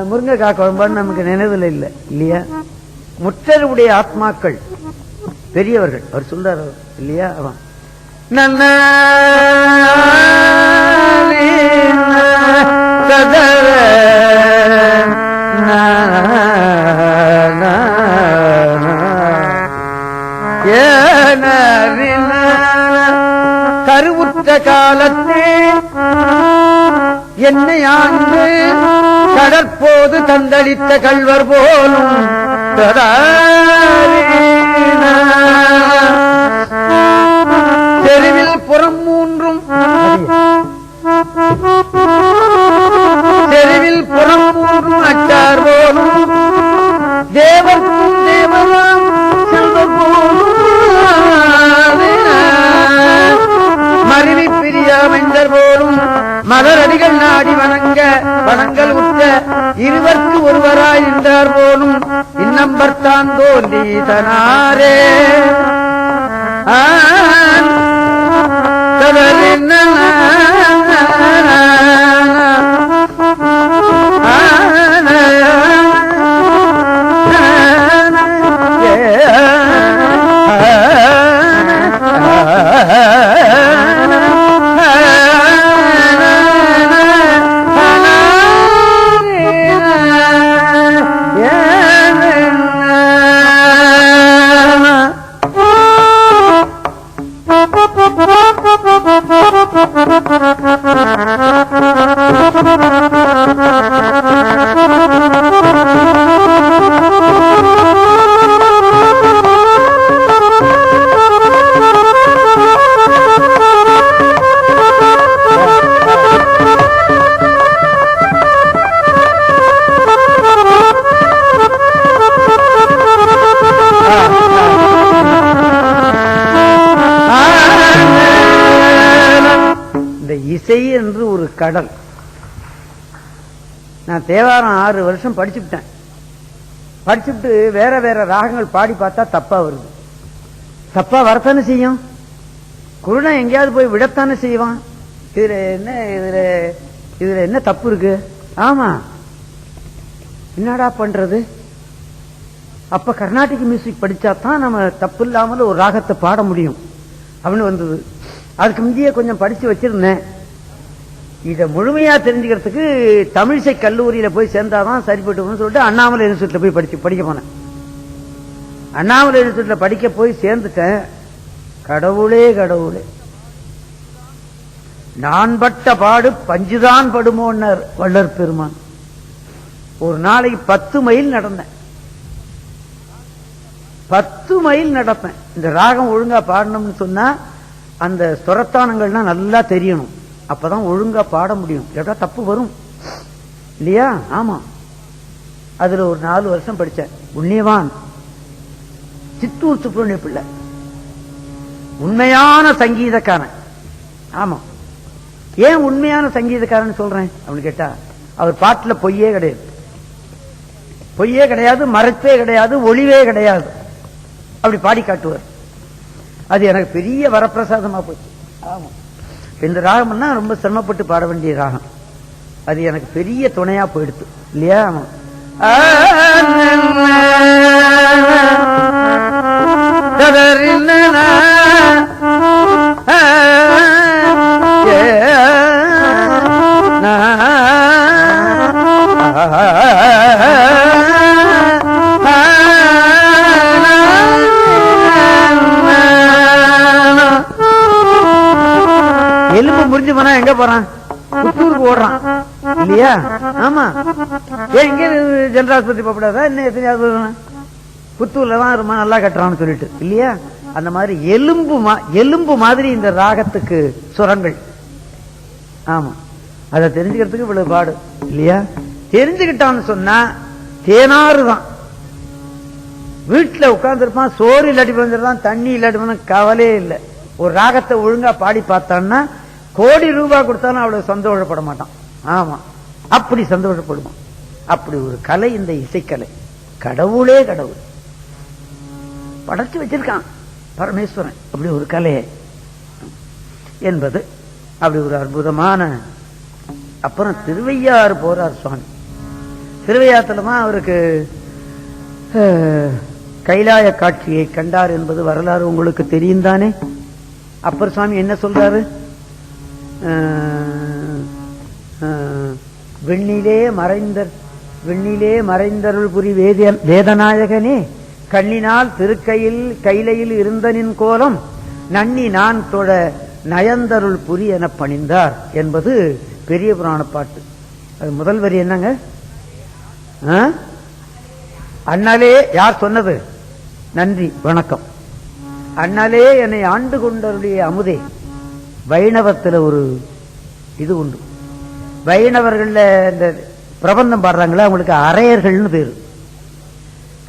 முருங்கைக்காய் குழம்பான்னு நமக்கு நினைவுல இல்லை இல்லையா? முற்றருடைய ஆத்மாக்கள் பெரியவர்கள் அவர் சொல்றாரு இல்லையா? அவன் நல்ல கருவுற்ற காலத்தே என்னை ஆண்டு கடற்போது தந்தளித்த கள்வர் போலும் தெருவில் புறம் மூன்றும் தெருவில் புறம் மூன்றும் அச்சார் போலும் தேவர்க்கும் தேவராம் செல்வர் போலும் மருவி பிரியாமைந்தர் போலும் மலரடிகள் நாடி வணங்கல் உற்ற இருவர்க்கு ஒருவராய் நின்றார் போலும் இன்னம்பர்த்தான் தோன்றி தனாரே இசை என்று ஒரு கடல். நான் தேவாரம் 6 வருஷம் படிச்சுட்டேன். படிச்சுட்டு வேற வேற ராகங்கள் பாடி பார்த்தா தப்பா வருது. தப்பா வரத்தானே செய்யும். குருடா எங்கேயாவது போய் விடத்தானே செய்வான். இதுல என்ன தப்பு இருக்கு? ஆமா, என்னடா பண்றது? அப்ப கர்நாடிக் மியூசிக் படிச்சா தான் நம்ம தப்பு இல்லாமல் ஒரு ராகத்தை பாட முடியும் அப்படின்னு வந்தது. அதுக்கு முந்தைய கொஞ்சம் படிச்சு வச்சிருந்தேன். இதை முழுமையா தெரிஞ்சுக்கிறதுக்கு தமிழிசை கல்லூரியில போய் சேர்ந்தாதான் சரிப்பட்டு சொல்லிட்டு அண்ணாமலை யூனிவர்சிட்டியில போய் படிக்க போனேன். அண்ணாமலை யூனிவர்சிட்டியில படிக்க போய் சேர்ந்துட்டேன். கடவுளே கடவுளே, நான் பட்ட பாடு பஞ்சுதான் படுமோன்னர் வள்ளற் பெருமான். ஒரு நாளைக்கு 10 மைல் நடந்தேன். 10 மைல் நடப்பேன். இந்த ராகம் ஒழுங்கா பாடணும்னு சொன்னா அந்த சுரத்தானங்கள்னா நல்லா தெரியணும். அப்பதான் ஒழுங்கா பாட முடியும். கேட்டா தப்பு வரும் இல்லையா? ஆமா. அதுல ஒரு 4 வருஷம் படிச்சேன். புண்ணியவான் சித்தூர் சுப்பிரமணிய பிள்ளை உண்மையான சங்கீதக்காரன். ஆமா. ஏன் உண்மையான சங்கீதக்காரன் சொல்றேன் அப்படின்னு கேட்டா, அவர் பாட்டுல பொய்யே கிடையாது. பொய்யே கிடையாது, மறைப்பே கிடையாது, ஒளிவே கிடையாது. அப்படி பாடி காட்டுவார். அது எனக்கு பெரிய வரப்பிரசாதமா போச்சு. ஆமா. இந்த ராகம்னா ரொம்ப சிரமப்பட்டு பாட வேண்டிய ராகம். அது எனக்கு பெரிய துணையா போயிடுத்து இல்லையா? எலும்பு முறிஞ்சு போனா எங்க போறான்? புத்தூருக்கு ஓடுறான் இல்லையா? ஆமா. ஏன் இங்க ஜெனரல் ஆஸ்பத்திரி போகக்கூடாதா? என்ன எத்தனையாவது புத்தூர்ல தான் ரொம்ப நல்லா கட்டுறான்னு சொல்லிட்டு இல்லையா? அந்த மாதிரி எலும்பு மாதிரி இந்த ராகத்துக்கு சுரங்கள். ஆமா. அதை தெரிஞ்சுக்கிறதுக்கு இவ்வளவு பாடு இல்லையா? தெரிஞ்சுக்கிட்டான்னு சொன்னா தேனாறு தான். வீட்டுல உட்கார்ந்து இருப்பான், சோறு இல்லாட்டி வந்துருந்தான், தண்ணி இல்லாட்டி வந்து கவலையே இல்லை. ஒரு ராகத்தை ஒழுங்கா பாடி பார்த்தான்னா கோடி ரூபாய் கொடுத்தாலும் அவ்வளவு சந்தோஷப்பட மாட்டான். ஆமா, அப்படி சந்தோஷப்படுவான். அப்படி ஒரு கலை இந்த இசைக்கலை. கடவுளே கடவுள் படைச்சு வச்சிருக்கான் பரமேஸ்வரன். அப்படி ஒரு கலையை என்பது அப்படி ஒரு அற்புதமான. அப்புறம் திருவையாறு போறார் சுவாமி. திருவையாத்துலமா அவருக்கு கைலாய காட்சியை கண்டார் என்பது வரலாறு உங்களுக்கு தெரியும் தானே. அப்பர் சுவாமி என்ன சொல்றாரு? விண்ணிலே மறைந்தருள் புரி வேதநாயகனே, கண்ணினால் கைலையில் இருந்தனின் கோலம் நன்னி நான் தொழ நயந்தருள் புரி என பணிந்தார் என்பது பெரிய புராண பாட்டு. அது முதல் வரி என்னங்க? அண்ணாலே யார் சொன்னது? நன்றி வணக்கம். அண்ணாலே என்னை ஆண்டு கொண்டருடைய அமுதே. வைணவத்தில் ஒரு இது உண்டு. வைணவர்கள்ல இந்த பிரபந்தம் பாடுறாங்களா அவங்களுக்கு அரையர்கள்னு பேரு.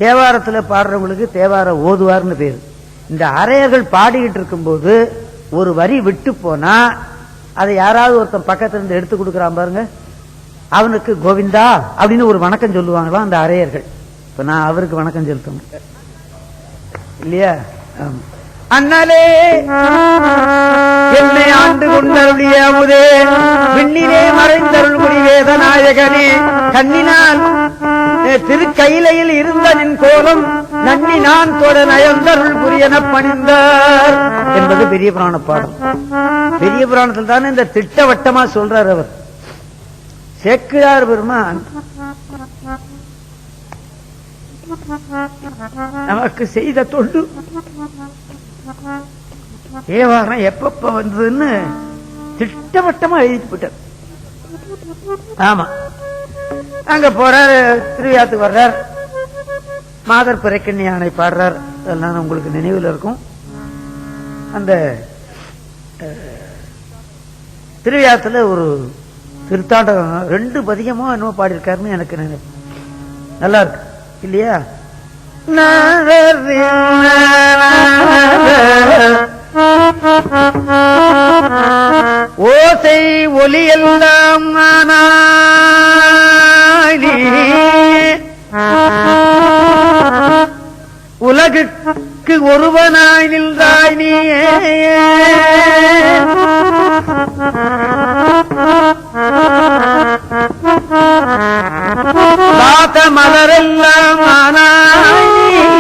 தேவாரத்தில் பாடுறவங்களுக்கு தேவார ஓதுவார்னு பேரு. இந்த அரையர்கள் பாடிக்கிட்டு இருக்கும்போது ஒரு வரி விட்டு போனா அதை யாராவது ஒருத்தன் பக்கத்துல இருந்து எடுத்து கொடுக்கறான் பாருங்க, அவனுக்கு கோவிந்தா அப்படின்னு ஒரு வணக்கம் சொல்லுவாங்களாம் அந்த அரையர்கள். இப்ப நான் அவருக்கு வணக்கம் செலுத்தணும் இல்லையா? அண்ணாலே என்னை ஆண்டு கொண்டருடைய அமுதே, விண்ணிலே மறைந்தருள்குடி வேதநாயகனே, கண்ணினால் திருக்கையிலையில் இருந்த நின் கோலம் நன்னி நான் தொட நயந்தருள் புரியன பணிந்தார் என்பது பெரிய புராண பாடம். பெரிய புராணத்தில் தானே இந்த திட்டவட்டமா சொல்றார் அவர். சேக்கிழார் பெருமான் நமக்கு செய்த தொண்டு தேவாரம் எப்பப்ப வந்ததுன்னு திட்டவட்டமா எழுதிட்டு போயிட்டார். ஆமா, அங்க போறார், திருவிழாத்துக்கு வர்றார், மாதர் பிறக்கண்ணி யானை பாடுறார். அதெல்லாம் உங்களுக்கு நினைவில் இருக்கும். அந்த திருவிழாத்துல ஒரு திருத்தாண்டம் 2 பதிகமோ என்னமோ பாடியிருக்காருன்னு எனக்கு நினைவு. நல்லா இருக்கு இல்லையா? ஓசை ஒலி எல்லாம் உலகுக்கு ஒருவனாய் நின்றாய் நீயே, பாத்த மலரெல்லாம் ஆனாய் நீயே,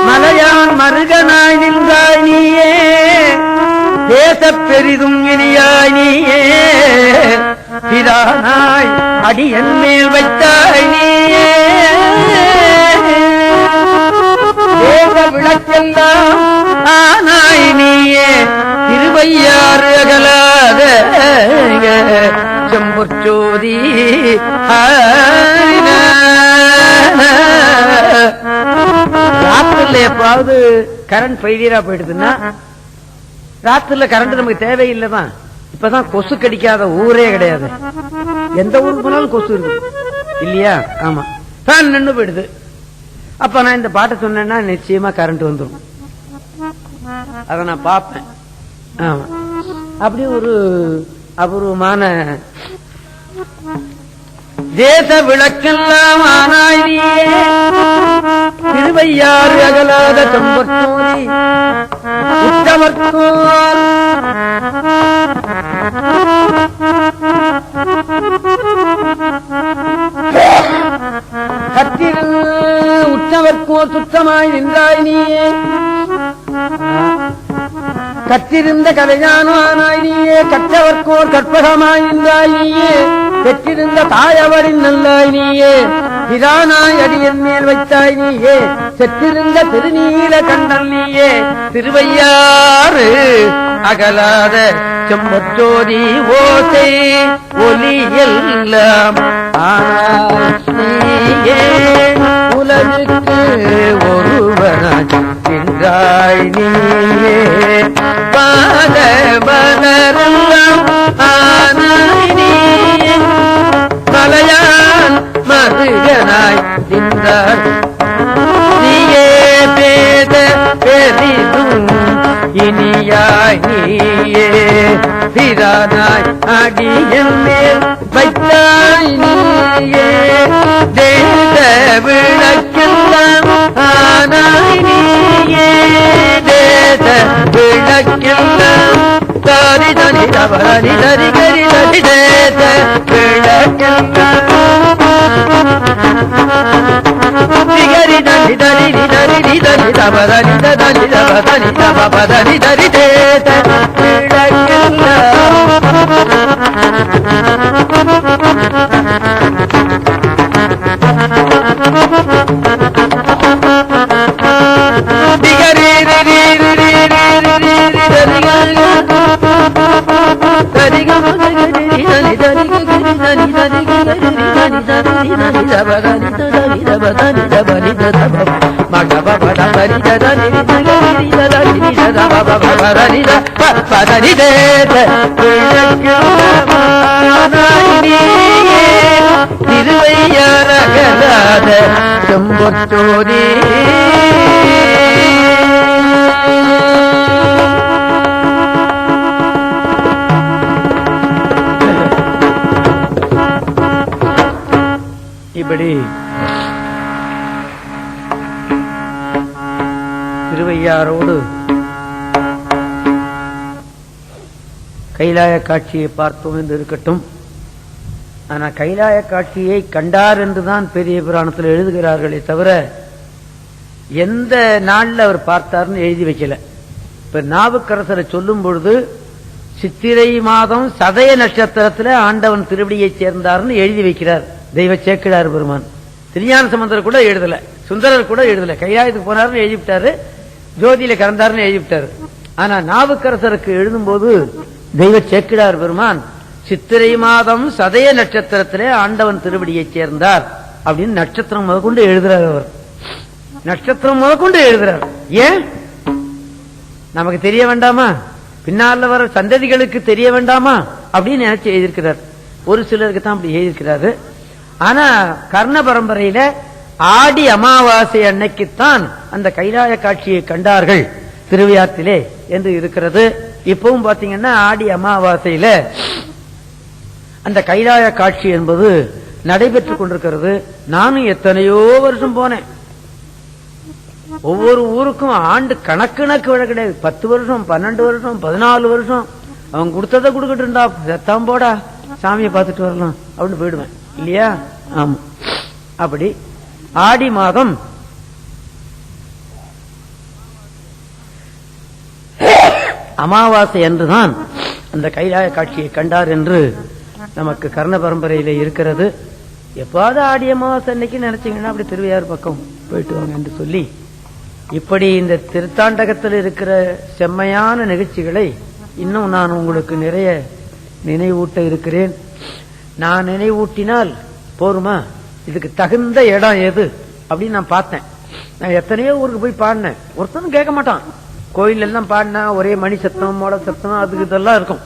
மலையான் மருகனாய் நின்றாய் நீயே, தேச பெரிதும் இனியாய் நீயே, பிரானாய் அடியன் மேல் வைத்தாய் நீயே, தேச விளக்கெல்லாம் ஆனாய் நீயே, திருவையாறு அகலாத செம்பொற்சோதி. ராத்திரில எப்பாவது கரண்ட் ஃபெயிலியரா போயிடுதுன்னா, ராத்திரில கரண்ட் நமக்கு தேவையில்லைதான். இப்பதான் கொசு கடிக்காத ஊரே கிடையாது. எந்த ஊருக்கு போனாலும் கொசு இருக்கு இல்லையா? ஆமா, ஃபேன் நின்று போயிடுது. அப்ப நான் இந்த பாட்டை சொன்னேன்னா நிச்சயமா கரண்ட் வந்துடும். அத நான் பார்ப்பேன். ஆமா, அப்படி ஒரு அபூர்வமான தேச விளக்கெல்லாம் ஆனாய் நீயே, திருவையாறு அகலாத செம்பொற்சோதி உத்தமர்கோர் கத்திரு உற்றவர்க்கோர் சுத்தமாய் நின்றாய் நீயே, கற்றிருந்த கலைஞானாய் நீயே, கற்றவர்க்கோர் கற்பகமாய் நின்றாய் நீயே, பெற்றிருந்த தாயவரின் நல்லாய் நீயே, பிரானாய் அடியன் மேல் வைத்தாய் நீயே, செற்றிருந்த திருநீல கண்டல் நீயே, திருவையாறு அகலாத செம்பொற்சோதி ஓசை ஒலி எல்லாம் நீயே, உலகுக்கு ஒருவனாய் நின்றாய் நீயே, பாத மலரெல்லாம் ஆனாய் நீயே, மலையான் மருகனாய் நின்றாய் நீயே, பேத பெரிதும் இனியாய் நீயே, பிரானாய் அடியன் மேல் வைத்தாய் நீயே, தேச விளக்கெல்லாம் ஆனாய் நீயே, தேச விளக்கெல்லாம் தாரி தனி தவறி தரி கரி தரி, தேச விளக்கெல்லாம் திகரி தனி தரி தரி தரி தவறி தரி தவறி தவறி தரி, தேச விளக்கெல்லாம் திகரி பதனித பதனிதேத திருவையாரகலாத செம்பொற்றோதி. இப்படி திருவையாரோடு கைலாய காட்சியை பார்த்தோம் என்று இருக்கட்டும். ஆனா கைலாய காட்சியை கண்டார் என்றுதான் பெரிய புராணத்தில் எழுதுகிறார்களே தவிர எந்த நாள்ல அவர் பார்த்தார்னு எழுதி வைக்கல. இப்ப நாவுக்கரசரை சொல்லும் பொழுது சித்திரை மாதம் சதய நட்சத்திரத்துல ஆண்டவன் திருவடியை சேர்ந்தார்னு எழுதி வைக்கிறார் தெய்வ சேக்கிழார் பெருமான். திருஞான சம்பந்தர் கூட எழுதல, சுந்தரர் கூட எழுதல. கைலாயத்துக்கு போனார்னு எழுதிவிட்டாரு, ஜோதியில கறந்தார்னு எழுதிவிட்டாரு. ஆனா நாவுக்கரசருக்கு எழுதும் போது தெய்வ சேக்கிழார் பெருமான் சித்திரை மாதம் சதய நட்சத்திரத்திலே ஆண்டவன் திருவடியை சேர்ந்தார் அப்படின்னு நட்சத்திரம் முதற்கொண்டு எழுதுறார். அவர் நட்சத்திரம் முதற்கொண்டு எழுதுறார். ஏன் நமக்கு தெரிய வேண்டாமா? பின்னால வர சந்ததிகளுக்கு தெரிய வேண்டாமா அப்படின்னு நினைச்சு எழுதியிருக்கிறார். ஒரு சிலருக்கு தான் அப்படி எழுதியிருக்கிறாரு. ஆனா கர்ண பரம்பரையில ஆடி அமாவாசை அன்னைக்குத்தான் அந்த கைலாய காட்சியை கண்டார்கள் திருவையாற்றிலே என்று இருக்கிறது. இப்பவும் பாத்தீங்கன்னா ஆடி அமாவாசையில அந்த கைலாய காட்சி என்பது நடைபெற்றுக் கொண்டிருக்கிறது. நானும் எத்தனையோ வருஷம் போனேன். ஒவ்வொரு ஊருக்கும் ஆண்டு கணக்கு விட கிடையாது. 10 வருஷம், 12 வருஷம், 14 வருஷம் அவன் கொடுத்ததை கொடுக்கிட்டு இருந்தா செத்தாம் போடா, சாமியை பார்த்துட்டு வரலாம் அப்படின்னு போயிடுவேன் இல்லையா? ஆமா. அப்படி ஆடி மாதம் அமாவாசை அன்றுதான் அந்த கைலாய காட்சியை கண்டார் என்று நமக்கு கர்ண பரம்பரையில இருக்கிறது. எப்பாவது ஆடி அமாவாசை அன்னைக்கு நினைச்சீங்கன்னா அப்படி திருவையாறு பக்கம் போயிட்டு வாங்க என்று சொல்லி, இப்படி இந்த திருத்தாண்டகத்தில் இருக்கிற செம்மையான நிகழ்ச்சிகளை இன்னும் நான் உங்களுக்கு நிறைய நினைவூட்ட இருக்கிறேன். நான் நினைவூட்டினால் போருமா? இதுக்கு தகுந்த இடம் எது அப்படின்னு நான் பார்த்தேன். நான் எத்தனையோ ஊருக்கு போய் பாடினேன், ஒருத்தனும் கேட்க மாட்டான். கோயில் எல்லாம் பாடினா ஒரே மணி சத்தம், மோட சத்தம், அதுக்கு இதெல்லாம் இருக்கும்.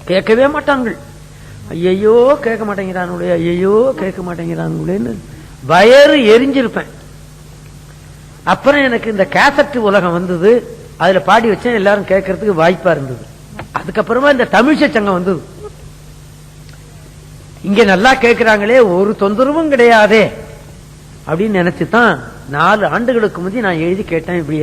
கேட்கவே மாட்டாங்கள். ஐயோ கேட்க மாட்டேங்கிறானுங்களே, ஐயோ கேட்க மாட்டேங்கிறானுங்களேன்னு வயறு எரிஞ்சிருப்பேன். அப்புறம் எனக்கு இந்த கேசட் உலகம் வந்தது, அதுல பாடி வச்சேன், எல்லாரும் கேட்கறதுக்கு வாய்ப்பா இருந்தது. அதுக்கப்புறமா இந்த தமிழ்ச்ச சங்கம் வந்தது. இங்க நல்லா கேட்கிறாங்களே, ஒரு தொந்தரவும் கிடையாதே அப்படின்னு நினைச்சுதான் 4 ஆண்டுகளுக்கு முந்தி நான் எழுதி கேட்டேன். இப்படி